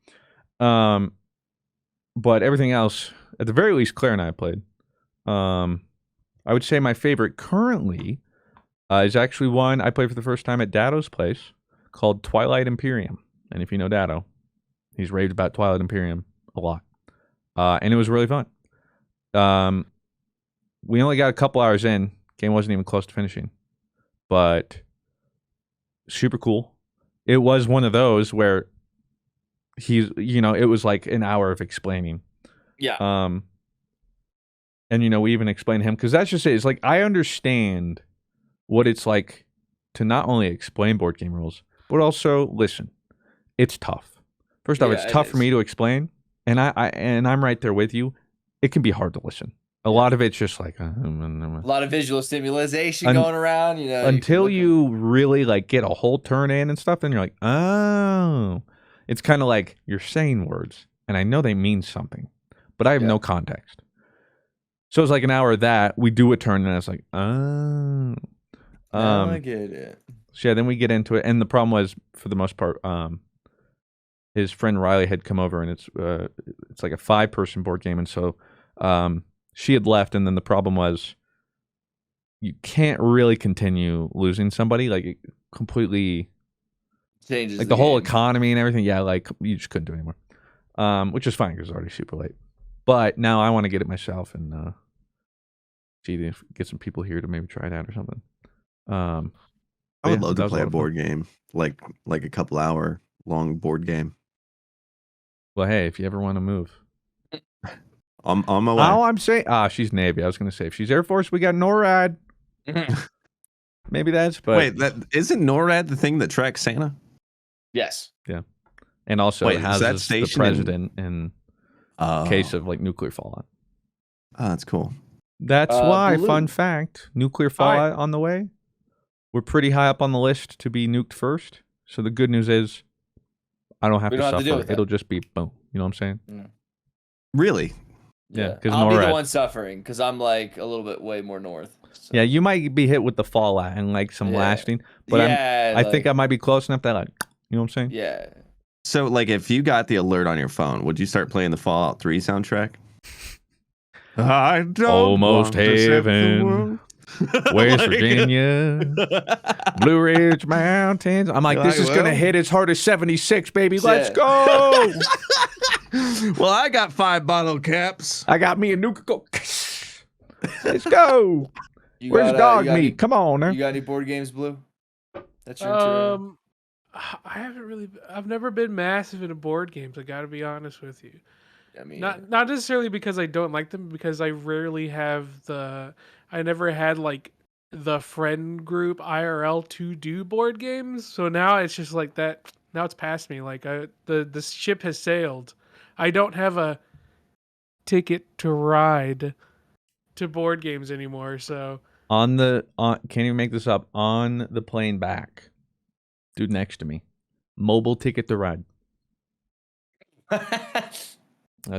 But everything else, at the very least, Claire and I played. I would say my favorite currently is actually one I played for the first time at Dado's place called Twilight Imperium. And if you know Dado, he's raved about Twilight Imperium a lot. And it was really fun. We only got a couple hours in. Game wasn't even close to finishing. But super cool. It was one of those where it was like an hour of explaining. Yeah. And, we even explained to him, because that's just it. It's like, I understand what it's like to not only explain board game rules, but also listen. It's tough. First off, it's tough for me to explain, and I'm right there with you. It can be hard to listen. A lot of it's just like a lot of visual stimulation going around, until you really like get a whole turn in and stuff, then you're like, oh, it's kind of like you're saying words, and I know they mean something, but I have no context. So it's like an hour of that. We do a turn, and it's like, oh. I get it. So yeah, then we get into it, and the problem was, for the most part, his friend Riley had come over, and it's like a 5-person board game, and so she had left, and then the problem was you can't really continue losing somebody. Like, it completely changes like the whole economy and everything. Yeah, like you just couldn't do it anymore, which is fine because it's already super late. But now I want to get it myself and see if get some people here to maybe try it out or something. I would love to play a board game, like a couple hour long board game. Well, hey, if you ever want to move. I'm on my way. Oh, I'm saying, she's Navy. I was going to say, if she's Air Force, we got NORAD. Maybe that's, but wait, that isn't NORAD the thing that tracks Santa? Yes. Yeah, and also it has the president in case of like nuclear fallout. Oh, that's cool. That's why. Fun fact: nuclear fallout on the way. We're pretty high up on the list to be nuked first. So the good news is, I don't have to suffer. It'll just be boom. You know what I'm saying? Yeah. Really? Yeah, I'll be the one suffering because I'm like a little bit way more north. So. Yeah, you might be hit with the fallout and like some lasting, but I think I might be close enough that, like, you know what I'm saying? Yeah. So, like, if you got the alert on your phone, would you start playing the Fallout 3 soundtrack? I don't almost heaven, West Virginia, Blue Ridge Mountains. I'm like, this is gonna hit as hard as 76, baby. Let's go. Well, I got 5 bottle caps. I got me a nuke. Let's go. Where's dog meat? Come on, You got any board games, Blue? That's your turn. I've never been massive into board games. I got to be honest with you. I mean, not necessarily because I don't like them, because I rarely have I never had like the friend group IRL to do board games. So now it's just like that. Now it's past me. Like the ship has sailed. I don't have a ticket to ride to board games anymore. So can't even make this up, on the plane back, dude next to me, mobile ticket to ride. That's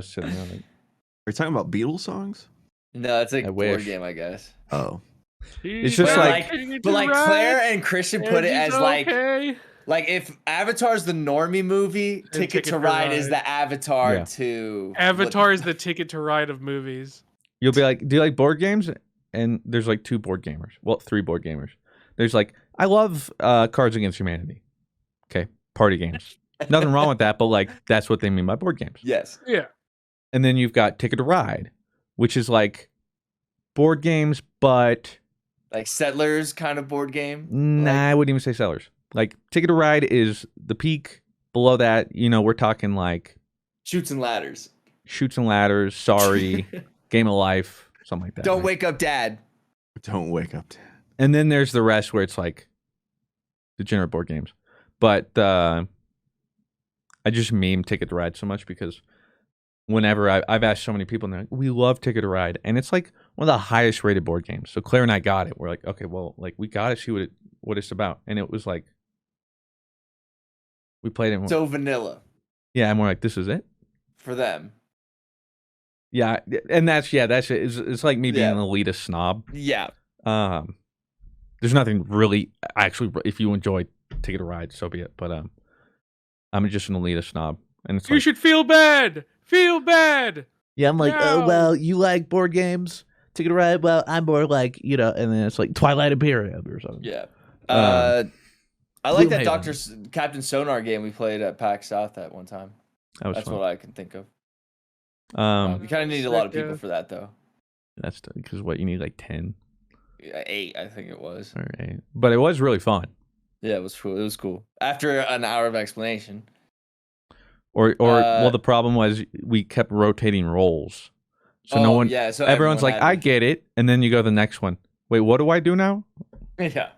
sitting there like, are you talking about Beatles songs? No, it's like a board game, I guess. Oh, it's just like but like Claire and Christian put it as like Like if Avatar's the normie movie, Ticket to Ride is the Avatar Yeah. to Avatar is the Ticket to Ride of movies. You'll be like, do you like board games? And there's like 2 board gamers. Well, 3 board gamers. There's like, I love Cards Against Humanity. Okay, party games. Nothing wrong with that, but like that's what they mean by board games. Yes. Yeah. And then you've got Ticket to Ride, which is like board games, but Like Settlers kind of board game. nah, I wouldn't even say Sellers. Like Ticket to Ride is the peak. Below that, we're talking like Shoots and Ladders. Shoots and Ladders, Sorry, Game of Life, something like that. Don't Wake Up Dad. Don't Wake Up. And then there's the rest where it's like degenerate board games. But I just meme Ticket to Ride so much because whenever I've asked so many people, and they're like, we love Ticket to Ride. And it's like one of the highest rated board games. So Claire and I got it. We're like, okay, well, like we got to see what it's about. And it was like, we played it. So vanilla. Yeah, and we're like, this is it? For them. Yeah, and that's it. It's like me being an elitist snob. Yeah. There's nothing really, actually, if you enjoy Ticket to Ride, so be it. But I'm just an elitist snob. And it's You should feel bad. Feel bad. Yeah, I'm like, No. oh, well, you like board games? Ticket to Ride? Well, I'm more like, and then it's like Twilight Imperium or something. Yeah. I like that Gloomhaven. Captain Sonar game we played at PAX South at one time. That's fun. what I can think of. Um, You kind of need a lot of Sick, people yeah. for that, though. that's because you need like 10 8, I think it was. or 8. But it was really fun. Yeah, it was cool. It was cool. After an hour of explanation. Well, the problem was we kept rotating roles. So no one, so everyone's like, had I to- get it. And then you go to the next one. Wait, what do I do now? Yeah.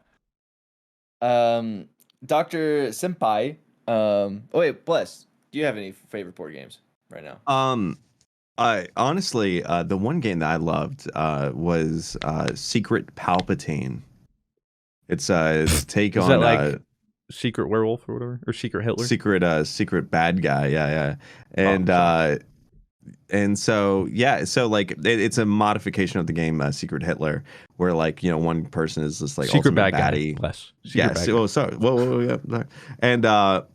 Dr. Senpai. Wait, Bless. Do you have any favorite board games right now? I honestly, the one game that I loved was Secret Palpatine. It's take Is on that like Secret Werewolf or whatever? Or Secret Hitler? secret bad guy. Yeah. sorry. And so like it's a modification of the game Secret Hitler, where like one person is this like Secret ultimate bad baddie. guy. Less. Yeah. Sorry. Whoa. Yeah. Sorry.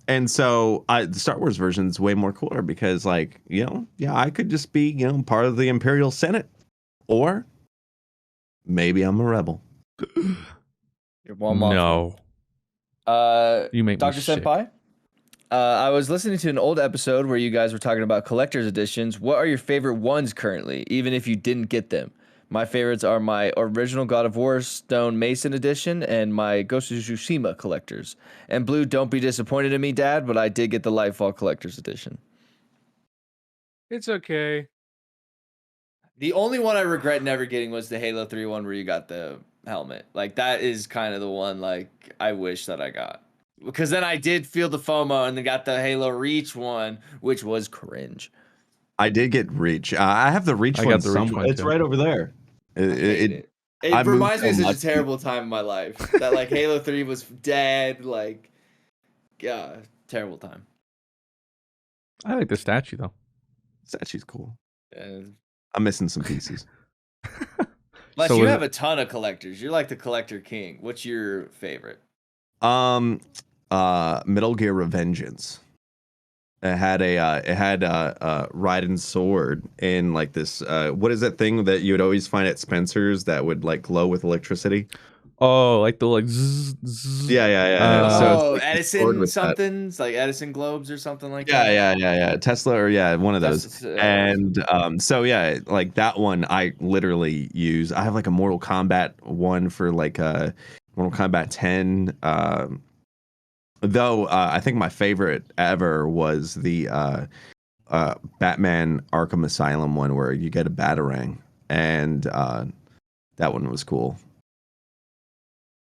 And so the Star Wars version is way more cooler because like I could just be part of the Imperial Senate, or maybe I'm a rebel. You're one month. No. You make me Dr. sick. Senpai? I was listening to an old episode where you guys were talking about collector's editions. What are your favorite ones currently, even if you didn't get them? My favorites are my original God of War Stone Mason edition and my Ghost of Tsushima collectors. And Blue, don't be disappointed in me, Dad, but I did get the Lightfall collector's edition. It's okay. The only one I regret never getting was the Halo 3 one where you got the helmet. Like, that is kind of the one, like, I wish that I got. Because then I did feel the FOMO and then got the Halo Reach one, which was cringe. I did get Reach. I have the Reach I one got the Reach somewhere. one, It's too. right over there. It I moved reminds me of so such a much. terrible time in my life. That, like, Halo 3 was dead. Like, yeah, terrible time. I like the statue, though. Statue's cool. And I'm missing some pieces. plus, So you was have a ton of collectors. You're like the collector king. What's your favorite? Metal Gear Revengeance. It had Raiden's sword in like this. What is that thing that you would always find at Spencer's that would like glow with electricity? Oh, like the like zzz, zzz. Yeah. So it's, Oh, like, a sword Edison with that. somethings like Edison globes or something like that. Yeah. Tesla or one of those. And so yeah, like that one I literally use. I have like a Mortal Kombat one for like Mortal Kombat 10. Though I think my favorite ever was the Batman Arkham Asylum one where you get a Batarang, and that one was cool.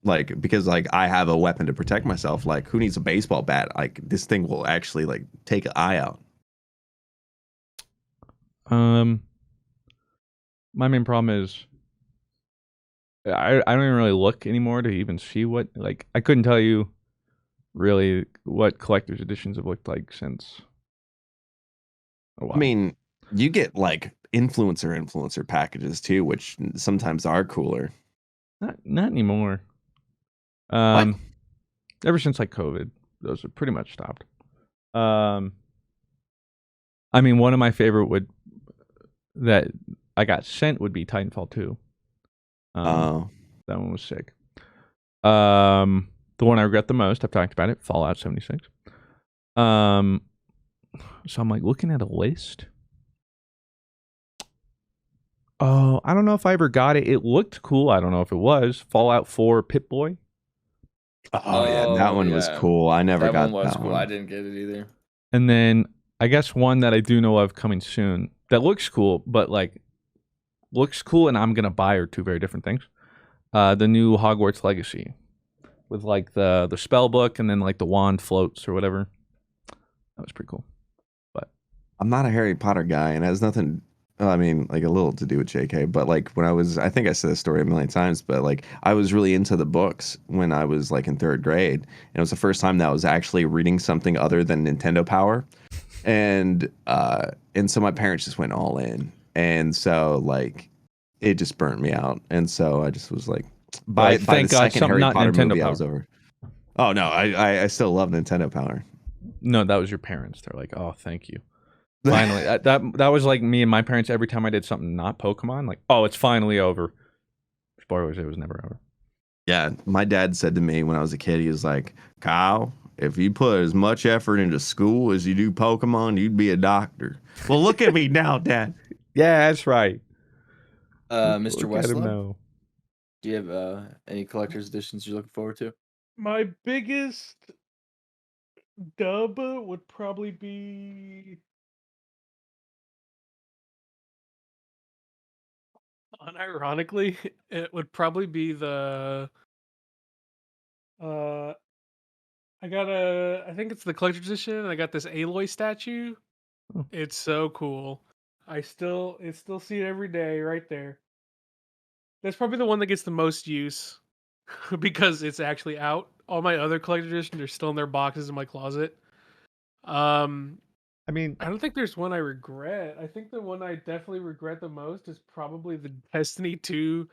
Like, because like I have a weapon to protect myself. Like, who needs a baseball bat? Like, this thing will actually like take an eye out. My main problem is I don't even really look anymore to even see what, like, I couldn't tell you really what collector's editions have looked like since a while. I mean, you get like influencer packages too, which sometimes are cooler. not anymore. Ever since like COVID, those are pretty much stopped. I mean, one of my favorite that I got sent would be Titanfall 2. Oh, That one was sick. The one I regret the most, I've talked about it, Fallout 76. So I'm like looking at a list. Oh, I don't know if I ever got it. It looked cool. I don't know if it was Fallout 4 Pip-Boy. oh yeah, that one was yeah. cool. I never That got one was that cool. one. I didn't get it either. And then I guess one that I do know of coming soon that looks cool, but like looks cool and I'm gonna buy are two very different things. The new Hogwarts Legacy with like the spell book and then like the wand floats or whatever. That was pretty cool. But I'm not a Harry Potter guy, and it has nothing. I mean, like a little to do with JK, but like when I think I said this story a million times, but like I was really into the books when I was like in third grade. And it was the first time that I was actually reading something other than Nintendo Power. And so my parents just went all in. And so like it just burnt me out. And so I just was like, by the thank God second something Harry not Potter Nintendo movie, I Power. was over. Oh no, I still love Nintendo Power. no, that was your parents. They're like, oh, thank you. Finally, that was like me and my parents every time I did something not Pokemon. Like, oh, it's finally over. Spoilers, it was never over. Yeah, my dad said to me when I was a kid, he was like, Kyle, if you put as much effort into school as you do Pokemon, you'd be a doctor. Well, look at me now, Dad. Yeah, that's right. Mr. Look at him Westlo, now. do you have any collector's editions you're looking forward to? My biggest dub would probably be unironically, it would probably be the I think it's the collector's edition, and I got this Aloy statue. Oh. It's so cool. I still see it every day right there. That's probably the one that gets the most use because it's actually out. All my other collector's editions are still in their boxes in my closet. I mean, I don't think there's one I regret. I think the one I definitely regret the most is probably the Destiny 2,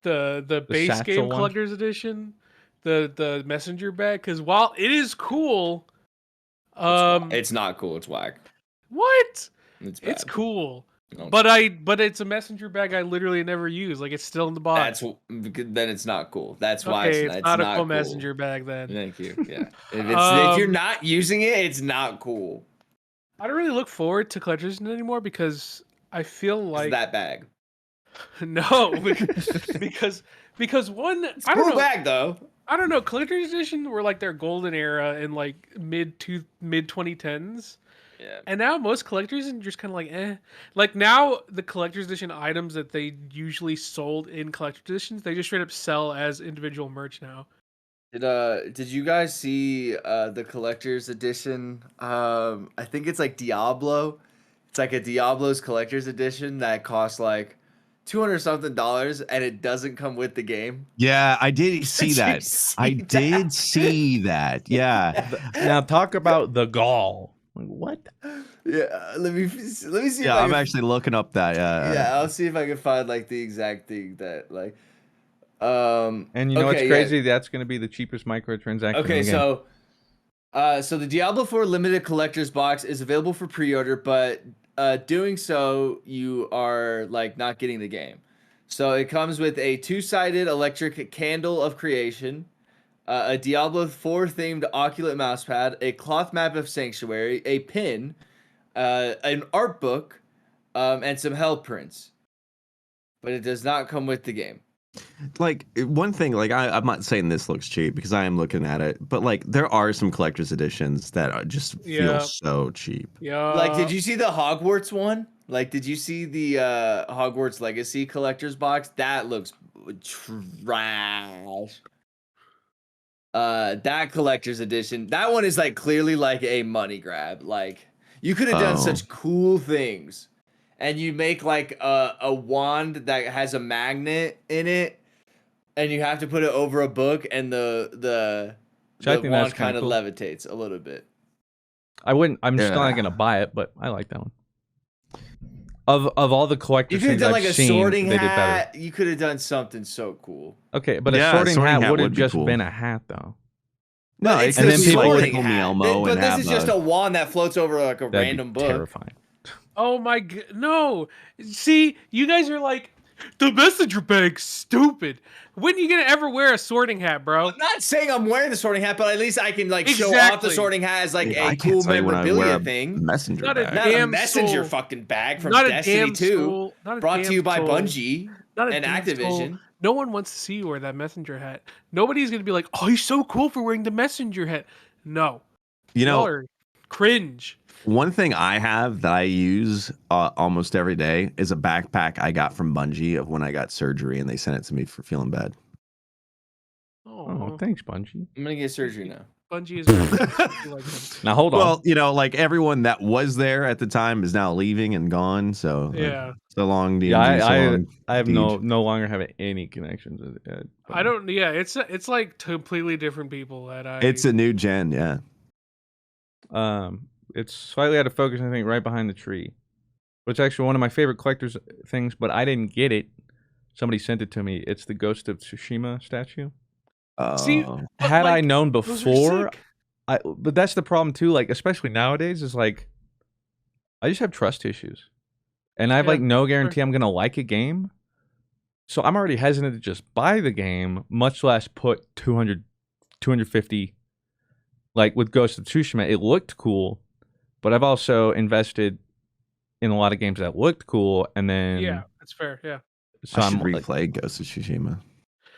the base satchel game one? collector's edition, the messenger bag. Because while it is cool, It's not cool. It's whack. what? It's bad. It's cool, No. but it's a messenger bag I literally never use. Like it's still in the box. Then it's not cool. That's why Okay, it's it's not a cool cool. messenger bag then. Thank you. Yeah. If you're Um, not using it, it's not cool. I don't really look forward to collector's edition anymore because I feel It's like that bag. no, because one It's I a don't cool know. bag though. I don't know. Collector's edition were like their golden era in like mid 2010s, Yeah. and now most collectors are just kind of like eh. Like now the collector's edition items that they usually sold in collector's editions, they just straight up sell as individual merch now. Did you guys see the collector's edition? I think it's like Diablo. It's like a Diablo's collector's edition that costs like $200 something, and it doesn't come with the game. Yeah, I did see Did you that. see I that? did see that. Yeah. now talk about the gall. Like, what? Yeah, let me see. If Yeah, I I'm can- actually looking up that. Yeah, I'll see if I can find like the exact thing that like. And you know okay, what's yeah. crazy? That's going to be the cheapest microtransaction. Okay, in the game. so the Diablo 4 limited collector's box is available for pre-order, but doing so you are like not getting the game. So it comes with a two-sided electric candle of creation, a Diablo 4 themed Oculate mousepad, a cloth map of Sanctuary, a pin, an art book, and some hell prints. But it does not come with the game. Like one thing, like I'm not saying this looks cheap because I am looking at it, but like there are some collector's editions that just feel Yeah. so cheap. Yeah. Like, did you see the Hogwarts one? Like, did you see the Hogwarts Legacy collector's box? That looks trash. That collector's edition, that one is like clearly like a money grab. Like, you could have done Oh. such cool things, and you make like a wand that has a magnet in it, and you have to put it over a book, and the So I think that's wand kind kinda of cool. levitates a little bit. I wouldn't. I'm still not Yeah. going to buy it, but I like that one. Of all the You collector's could have things done I've like a seen, sorting they did better. hat. You could have done something so cool. Okay, but Yeah, a sorting hat would have be just cool. been a hat, though. No, But it's and then the people sorting like hat. Elmo But and this have is just a wand that floats over like a That'd random be book. terrifying. Oh my god, no! See, you guys are like the messenger bag's stupid. When are you gonna ever wear a sorting hat, bro? I'm not saying I'm wearing the sorting hat, but at least I can like show off the Exactly. sorting hat as like Dude, a I cool can't tell you when I wear memorabilia a thing. messenger Not a bag. Not a damn messenger soul. fucking bag from Not a Destiny damn 2. soul. Not a Brought damn to you by soul. Bungie Not a and damn Activision. soul. No one wants to see you wear that messenger hat. Nobody's gonna be like, "Oh, he's so cool for wearing the messenger hat." No, You y'all know, are cringe. one thing I have that I use almost every day is a backpack I got from Bungie of when I got surgery, and they sent it to me for feeling bad. Oh, Oh, thanks, Bungie. I'm gonna get surgery now. Bungie is very you like them. Now hold on. Well, you know, like everyone that was there at the time is now leaving and gone. So like, Yeah. so long, DMG. Yeah, so long, I have Deej. no longer have any connections. I don't. Yeah, it's like completely different people that I. It's a new gen, yeah. It's slightly out of focus. I think right behind the tree, which is actually one of my favorite collector's things. But I didn't get it. Somebody sent it to me. It's the Ghost of Tsushima statue. See, Oh. but, Had I like, known those are before, sick. but that's the problem too. Like especially nowadays, is like I just have trust issues, and I have Yeah, like no guarantee I'm gonna like a game. So I'm already hesitant to just buy the game, much less put 200, 250. Like with Ghost of Tsushima, it looked cool, but I've also invested in a lot of games that looked cool, and then Yeah, that's fair. Yeah. so I should I'm like, replay Ghost of Tsushima.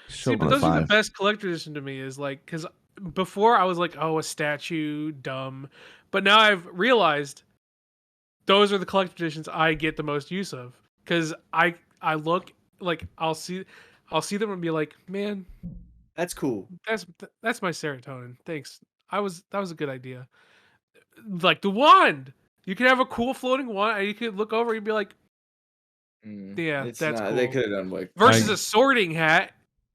so See, but one of those are the 5. best collector edition to me. Is like because before I was like, oh, a statue, dumb, but now I've realized those are the collector editions I get the most use of because I look like I'll see them and be like, man, That's cool. that's my serotonin. Thanks. That was a good idea. Like the wand, you could have a cool floating wand, and you could look over and be like, yeah, It's that's not. cool. They could have done way. Versus a sorting hat,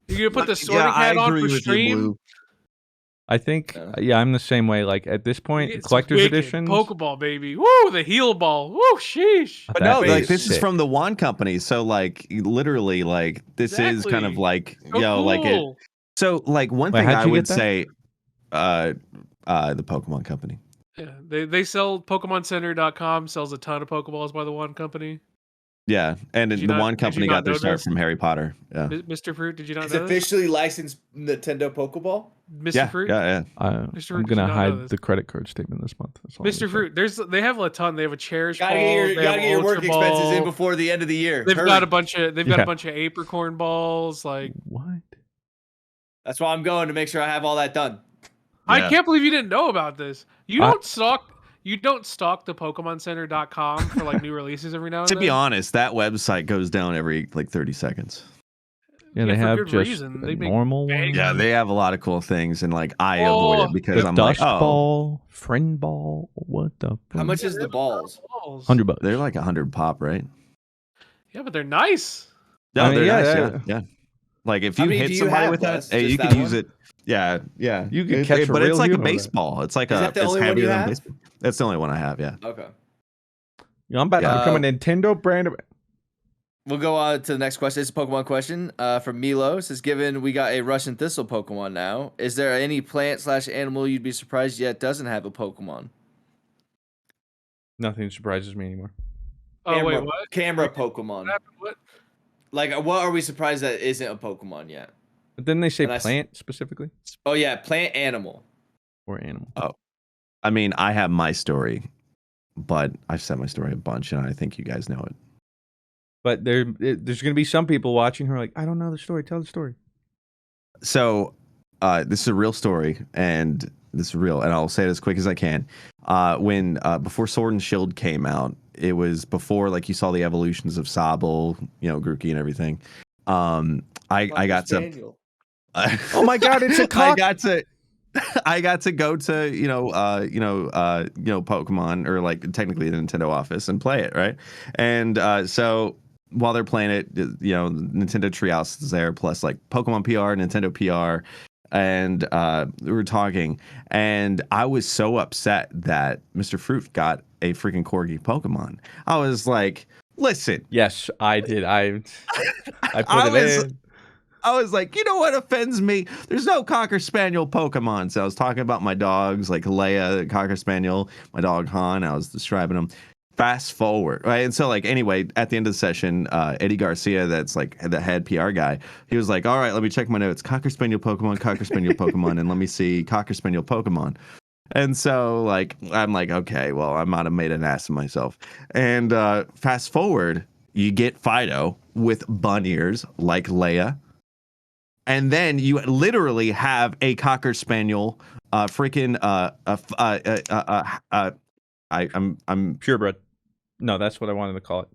you're gonna put the sorting Yeah, I hat on agree for with you, stream. Blue. I think Yeah. yeah, I'm the same way. Like at this point, It's collector's wicked. editions. Pokeball, baby. Woo, the heal ball. Woo, sheesh. But that no, is like this is sick. from the wand company, so like literally, like this is kind of Exactly. like So like it. cool. So like one Wait, thing how'd I you would get that? say, the Pokemon company. Yeah, they sell PokemonCenter.com sells a ton of Pokeballs by the Wand Company. Yeah, and Did you the not- wand did you company not got their know start this? from Harry Potter. Yeah, Mr. Fruit, did you not It's know this? officially licensed Nintendo Pokeball. Mr. yeah, Fruit? yeah. Mr. I'm Fruit, did you gonna not know hide this? the credit card statement this month. That's all I'm Mr. gonna say. Fruit, they have a ton. They have a Cherish Gotta Ball. get your, they gotta have get your work Ultra expenses in Ball. before the end of the year. They've Hurry. got a bunch of Yeah. Apricorn balls. Like What? That's why I'm going to make sure I have all that done. I Yeah. can't believe you didn't know about this. You I- don't stalk the PokemonCenter.com for like new releases every now and To then. be honest, that website goes down every like 30 seconds. Yeah, Yeah, they for have good just reason. a They make normal one. bangers. Yeah, they have a lot of cool things, and like I avoid it because The I'm like, dust oh, ball, friend ball. What the? How much is the balls? Balls. $100. they're like 100 pop, right? Yeah, but they're nice. No, I mean, they're yeah, nice. that- Yeah, yeah. Like if How you many hit do you somebody have, with that, Wes? hey, Just you that could use one? it. Yeah, yeah. You could catch a but real it's like a human with it. baseball. It's like Is a. that the It's only one heavier you than have? baseball. That's the only one I have. Yeah. Okay. You know, I'm about to become a Nintendo brand. We'll go on to the next question. It's a Pokemon question from Milo. It says, given we got a Russian Thistle Pokemon now, is there any plant/animal you'd be surprised yet doesn't have a Pokemon? Nothing surprises me anymore. Oh wait, what? Camera What Pokemon. happened? What? Like, what are we surprised that isn't a Pokemon yet? But then they say And I s- plant specifically Oh, yeah, plant animal. or animal. I mean, I have my story, but I've said my story a bunch, and I think you guys know it. But there's going to be some people watching who are like, I don't know the story. Tell the story. So, this is a real story, and this is real, and I'll say it as quick as I can. When before Sword and Shield came out, it was before like you saw the evolutions of Sobble, Grookey and everything. I got to. Oh my God, it's a cock. I got to go to Pokemon, or like technically the Nintendo office, and play it, right? And so while they're playing it, Nintendo Treehouse is there, plus like Pokemon PR, Nintendo PR, and we were talking, and I was so upset that Mr. Fruit got a freaking corgi Pokemon. I was like, listen. Yes, I did. I put I it was- in. I was like, you know what offends me? There's no Cocker Spaniel Pokemon. So I was talking about my dogs, like Leia, Cocker Spaniel, my dog Han. I was describing them. Fast forward, right? And so, like, anyway, at the end of the session, Eddie Garcia, that's like the head PR guy, he was like, all right, let me check my notes. Cocker Spaniel Pokemon, and let me see Cocker Spaniel Pokemon. And so, like, I'm like, okay, well, I might have made an ass of myself. And fast forward, you get Fido with bun ears like Leia. And then you literally have a Cocker Spaniel, I'm Purebred. No, that's what I wanted to call it.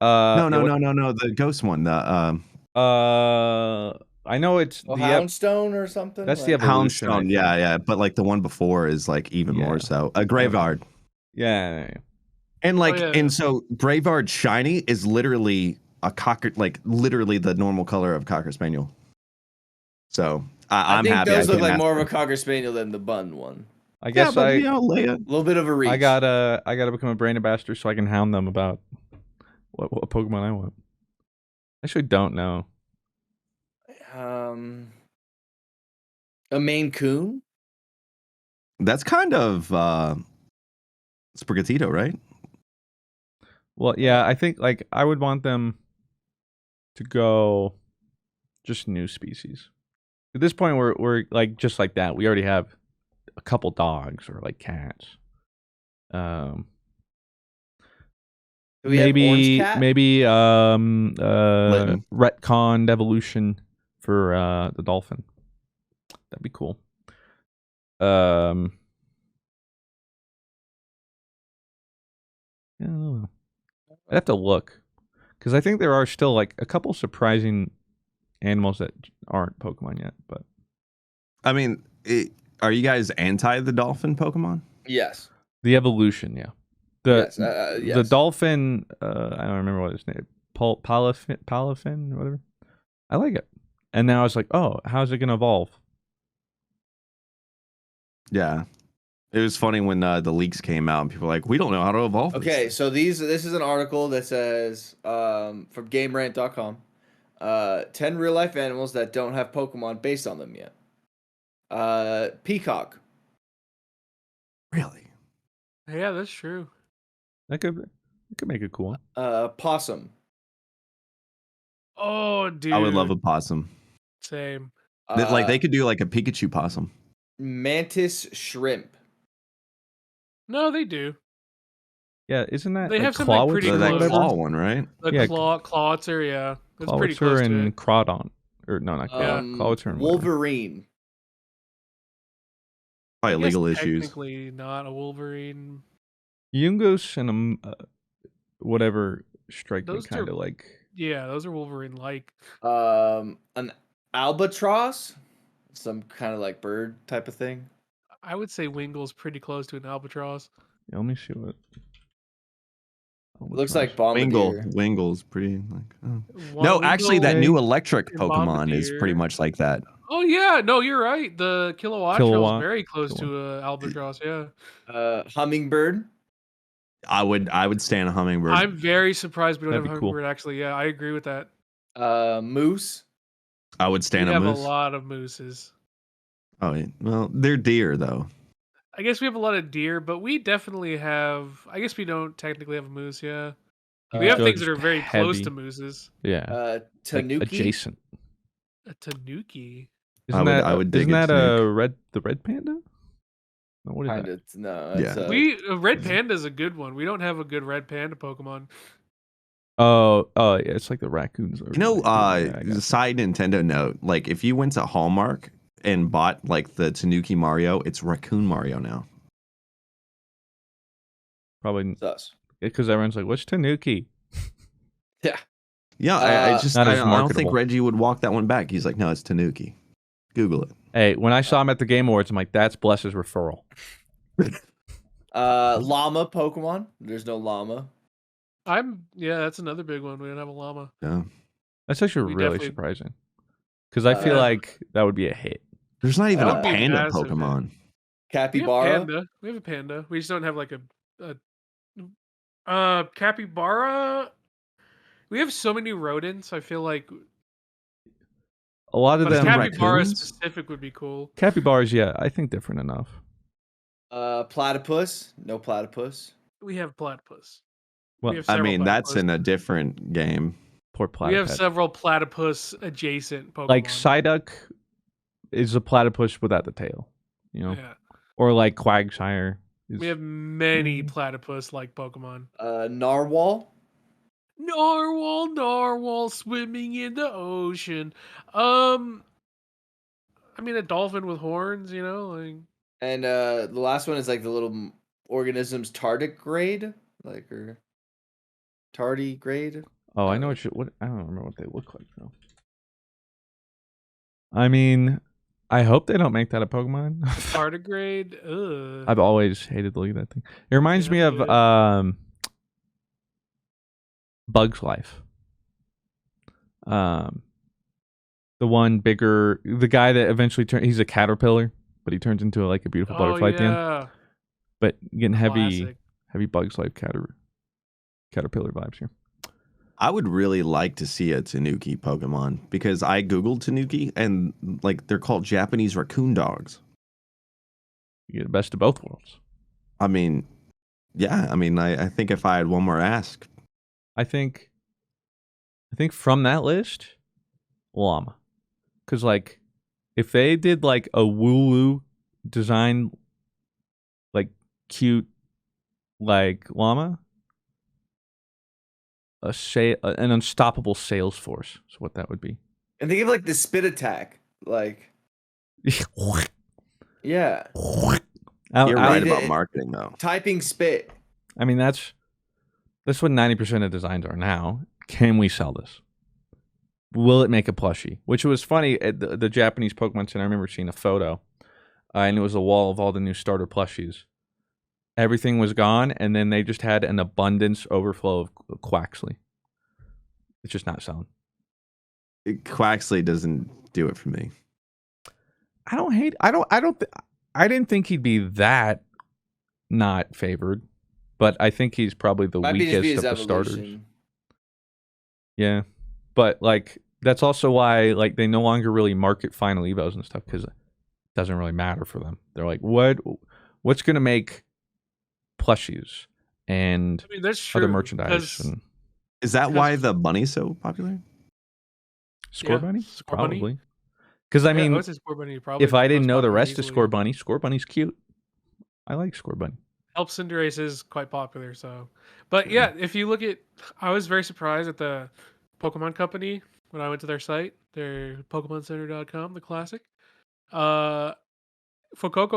no, the ghost one, the I know it's Oh, the Houndstone or something. that's the like- evolution. I Houndstone, think. yeah, but like the one before is like even more so. A Graveyard. Yeah. And like, yeah. and so Graveyard Shiny is literally a Cocker, like literally the normal color of Cocker Spaniel. So I I'm think happy. those I look can like ask more of a them. Cocker Spaniel than the bun one. I guess but you know, Leia. A little bit of a reach. I gotta become a brand ambassador so I can hound them about what Pokemon I want. I actually don't know. A Maine Coon. That's kind of Sprigatito, right? Well, yeah, I think like I would want them to go just new species. At this point, we're like just like that. We already have a couple dogs or like cats. Do we have Orange Cat? Maybe Litten. retconned evolution for the dolphin. That'd be cool. Yeah, I don't know. I'd have to look because I think there are still like a couple surprising animals that aren't Pokemon yet. But I mean, are you guys anti the dolphin Pokemon? Yes. the evolution, yeah. Yes. The Yes. dolphin, I don't remember what his name, Palafin, or whatever. I like it, and now it's like, oh, how's it gonna evolve? Yeah. It was funny when the leaks came out and people were like, we don't know how to evolve this Okay, thing." so this is an article that says from GameRant.com, 10 real life animals that don't have Pokemon based on them yet. Peacock. Really? Yeah, that's true. That could make it cool. Possum. Oh, dude. I would love a possum. Same. Like they could do like a Pikachu possum. Mantis shrimp. No, they do. Yeah, isn't that They like have some, like, pretty Clawitzer or That close. whatever? claw one, right? The Yeah, Clawitzer, yeah. That's pretty Clawitzer close to and it. Crawdon, or no, not Yeah. Clawitzer and whatever. Wolverine. Probably I guess legal issues. technically not a Wolverine. Yungoos and whatever strike me Those two kind are- of like. Yeah, those are Wolverine-like. An albatross. Some kind of like bird type of thing. I would say Wingle's pretty close to an albatross. Yeah, let me see what. It looks like Wingle. Bombardier. Wingle's pretty like. Oh. One No, actually, that Wingle new electric and Pokemon is pretty Bombardier. much like that. Oh yeah, no, you're right. The Kilowatt is Kilowatt. very close to a albatross. Yeah, Hummingbird. I would stand a hummingbird. I'm very surprised we don't That'd have be cool. hummingbird. Actually, yeah, I agree with that. Moose. I would We stand a have moose. a lot of mooses. Oh, yeah. Well, they're deer though. I guess we have a lot of deer, but we definitely have. I guess we don't technically have a moose. Yeah, we have They're things that just are very close heavy. to mooses. Yeah, like Tanuki. adjacent. A tanuki. I would dig isn't a that Tanuki. the red panda? No, what is Kind that? of. No. Yeah. It's, A red panda is a good one. We don't have a good red panda Pokemon. Oh, yeah, it's like the raccoons. You know, Yeah, I got you. side Nintendo note, like if you went to Hallmark and bought like the Tanuki Mario, it's Raccoon Mario now. Probably sus. because everyone's like, "What's Tanuki?" Yeah. Yeah, Not I as don't think marketable. Reggie would walk that one back. He's like, no, it's Tanuki. Google it. Hey, when I saw him at the Game Awards, I'm like, "That's Bless's referral." Llama Pokemon. There's no llama. Yeah, that's another big one. We don't have a llama. Yeah. That's actually We really definitely- surprising because I feel Uh, like that would be a hit. There's not even That a would be a panda massive hit. Pokemon. We have Capybara. panda. We have a panda. We just don't have like a capybara. We have so many rodents. I feel like A lot of But a them, capybara raccoons? specific would be cool. capybaras, yeah, I think different enough. Platypus. No platypus. We have platypus. Well, We have I several mean, that's platypus. in a different game. poor We have platypus. several platypus adjacent Pokemon. Like Psyduck is a platypus without the tail, you know, Yeah. or like Quagsire. Is, We have many platypus like Pokemon. Narwhal. Narwhal swimming in the ocean. I mean a dolphin with horns, you know, like And the last one is like the little organisms tardigrade, like or tardigrade. oh, I know what I don't remember what they look like though. I mean, I hope they don't make that a Pokemon. tardigrade. Ugh. I've always hated the look of that thing. It reminds me of Yeah. Bug's Life. The one bigger, the guy that eventually he's a caterpillar, but he turns into like a beautiful butterfly at the end. Yeah. But getting Classic. heavy Bug's Life caterpillar vibes here. I would really like to see a Tanuki Pokemon because I googled Tanuki and like they're called Japanese raccoon dogs. You get the best of both worlds. I mean, yeah. I mean, I think if I had one more ask, I think from that list, llama, because like if they did like a Wooloo design, like cute, like llama, an unstoppable sales force is what that would be. And think of like the spit attack, like yeah, you're right mean, about marketing though. typing spit. I mean, that's what 90% of designs are now. Can we sell this? Will it make a plushie? Which was funny at the Japanese Pokemon Center. I remember seeing a photo, and it was a wall of all the new starter plushies. Everything was gone, and then they just had an abundance overflow of Quaxley. It's just not selling. Quaxley doesn't do it for me. I didn't think he'd be that not favored, but I think he's probably the Might be just be weakest his of the starters. evolution. Yeah, but like that's also why like they no longer really market final evos and stuff because it doesn't really matter for them. They're like, what's gonna make plushies and I mean, that's true. other merchandise and Is that why the bunny's so popular? Score Yeah, Bunny? Score Bunny. Probably. Because I mean, Score Bunny, probably if I the didn't most know the popular rest of easily. Score Bunny's cute. I like Score Bunny. Help Cinderace is quite popular, so. But yeah, if you look at, I was very surprised at the Pokemon Company when I went to their site, their PokemonCenter.com, the classic. Fuecoco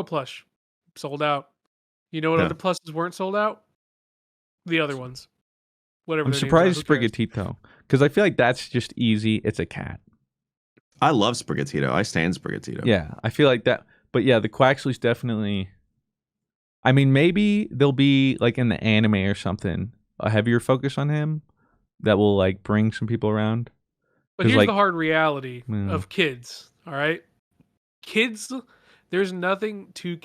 plush sold out. You know what Yeah. other plushes weren't sold out? The other ones. Whatever. I'm their names surprised are, who cares? Sprigatito because I feel like that's just easy. It's a cat. I love Sprigatito. I stand Sprigatito. Yeah, I feel like that. But yeah, the Quaxley's definitely. I mean, maybe there'll be like in the anime or something a heavier focus on him that will like bring some people around. But 'Cause, here's like- the hard reality Yeah. of kids. All right, kids. There's nothing two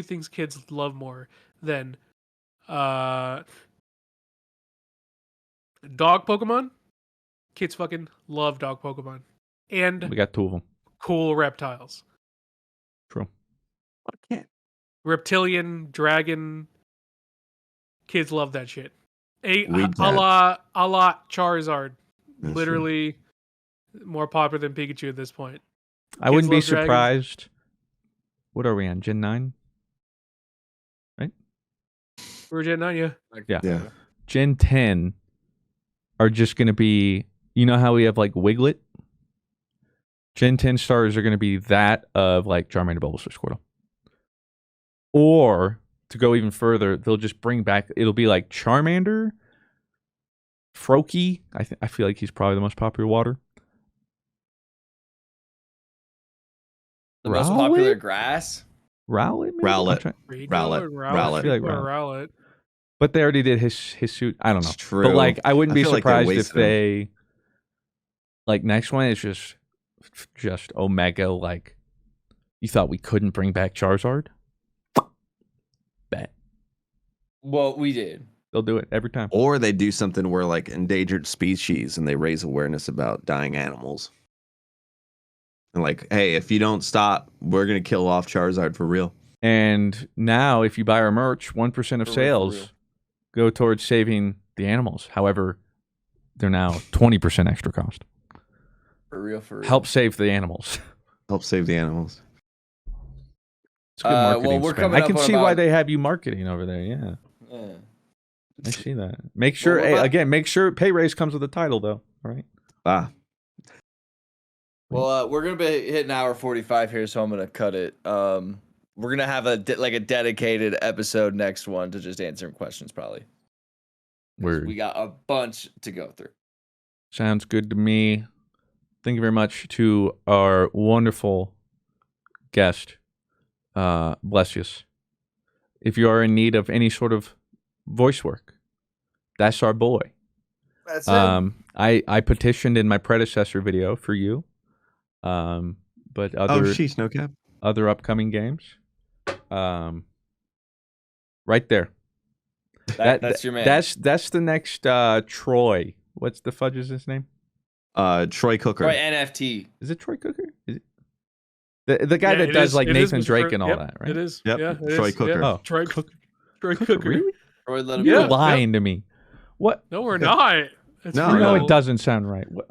things kids love more than dog Pokemon. Kids fucking love dog Pokemon and We got two of them. cool reptiles. True. Okay. Reptilian, dragon. Kids love that shit. A Weed la Charizard. That's Literally more popular than Pikachu at this point. I wouldn't be love dragons. surprised. What are we on? Gen 9? We're Gen 9, yeah. Yeah. Yeah. Gen 10 are just going to be, you know how we have like Wiglet? Gen 10 starters are going to be that of like Charmander, Bulbasaur, Squirtle. Or to go even further, they'll just bring back, it'll be like Charmander, Froakie. I feel like he's probably the most popular water. The most Rowlet? popular grass. Rowlet? Maybe? Rowlet. I'm trying- Rowlet. I feel like Rowlet. Rowlet. But they already did his suit. I don't know. It's true. But like, I wouldn't I be feel like they surprised if wasted him. they like next one is just Omega. Like, you thought we couldn't bring back Charizard? Bet Well, we did. they'll do it every time. Or they do something where like endangered species and they raise awareness about dying animals. And like, hey, if you don't stop, we're gonna kill off Charizard for real. And now, if you buy our merch, 1% of For real, for sales real. go towards saving the animals. However, they're now 20% extra cost. For real, for real. Help save the animals. Help save the animals. It's good marketing. well, we're spin. coming I can up on see why about- they have you marketing over there. Yeah, Yeah. I see that. Make sure, Well, what hey, about- again, make sure pay raise comes with the title, though. All right. Well, we're gonna be hitting hour 45 here, so I'm gonna cut it. We're gonna have a dedicated episode next one to just answering questions, probably. 'Cause Word. we got a bunch to go through. Sounds good to me. Thank you very much to our wonderful guest, Blessious. If you are in need of any sort of voice work, that's our boy. That's it. I petitioned in my predecessor video for you, but Oh, sheesh, no cap. other upcoming games, right there. That's your man. That's the next Troy. What's the fudge is his name? Troy Cooker. Troy NFT. Is it Troy Cooker? Is it the guy Yeah, that it does is- like it is Nathan Mr. Drake and all Yep, that, right? It is. Yep, Yeah, it Troy is, Cooker. Yeah. Oh, Troy Cooker. Cooker. Really? Troy, let him You're Yeah, go. lying to me. What? No, we're not. It's No, You know real. it doesn't sound right. What?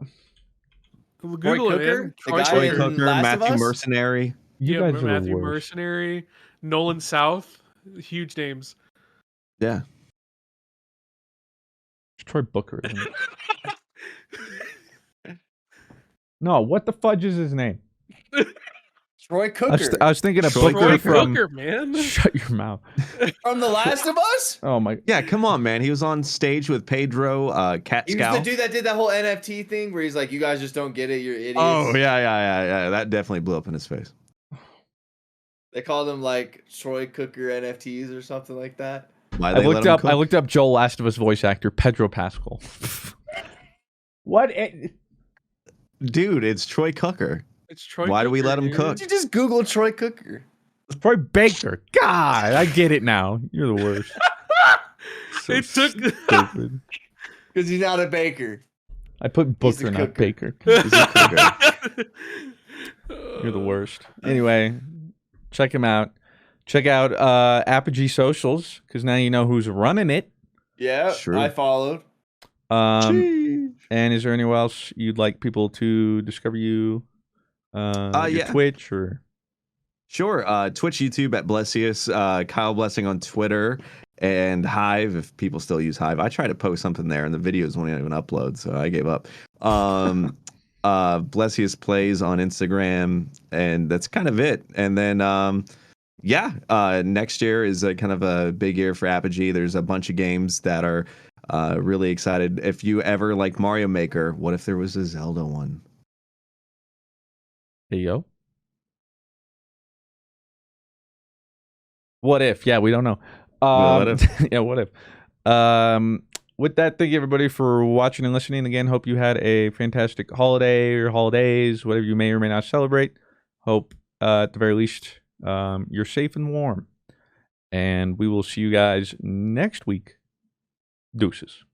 Google it, Cooker? man. The Troy guy Troy in Cooker. Cooker, Last of Matthew Us? Mercenary. You Yeah, guys are Matthew the worst. Mercenary, Nolan South, huge names. Yeah. It's Troy Booker. Isn't it? No, what the fudge is his name? Troy I was, Cooker. I was thinking of Troy Booker Troy from. Cooker, man. Shut your mouth. From The Last of Us? Oh my. Yeah, come on, man. He was on stage with Pedro Cat He was Scow. the dude that did that whole NFT thing where he's like, you guys just don't get it, you're idiots. Oh, yeah. That definitely blew up in his face. They called him like Troy Cooker NFTs or something like that. Why I they looked let him up. I cook? looked up Joel Last of Us voice actor Pedro Pascal. What? Dude, it's Troy Cooker. It's Troy Why do we Cooker, let him dude. cook? Did you just Google Troy Cooker? Troy Baker. God, I get it now. You're the worst. So It took. stupid. Because he's not a baker. I put He's a Booker, not cooker. Baker. He's a cooker. You're the worst. Anyway, check him out. Check out Apogee socials because now you know who's running it. Yeah, True. I followed. And is there anywhere else you'd like people to discover you? Your Yeah. Twitch or Sure. Twitch, YouTube at Blessious. Kyle Blessing on Twitter and Hive, if people still use Hive. I try to post something there and the videos won't even upload, so I gave up. Blessious Plays on Instagram, and that's kind of it. And then next year is a kind of a big year for Apogee. There's a bunch of games that are really excited. If you ever like Mario Maker, what if there was a Zelda one? hey yo? What if? Yeah, we don't know. What if? Yeah, what if? With that, thank you everybody for watching and listening. Again, hope you had a fantastic holiday or holidays, whatever you may or may not celebrate. Hope at the very least you're safe and warm. And we will see you guys next week. Deuces.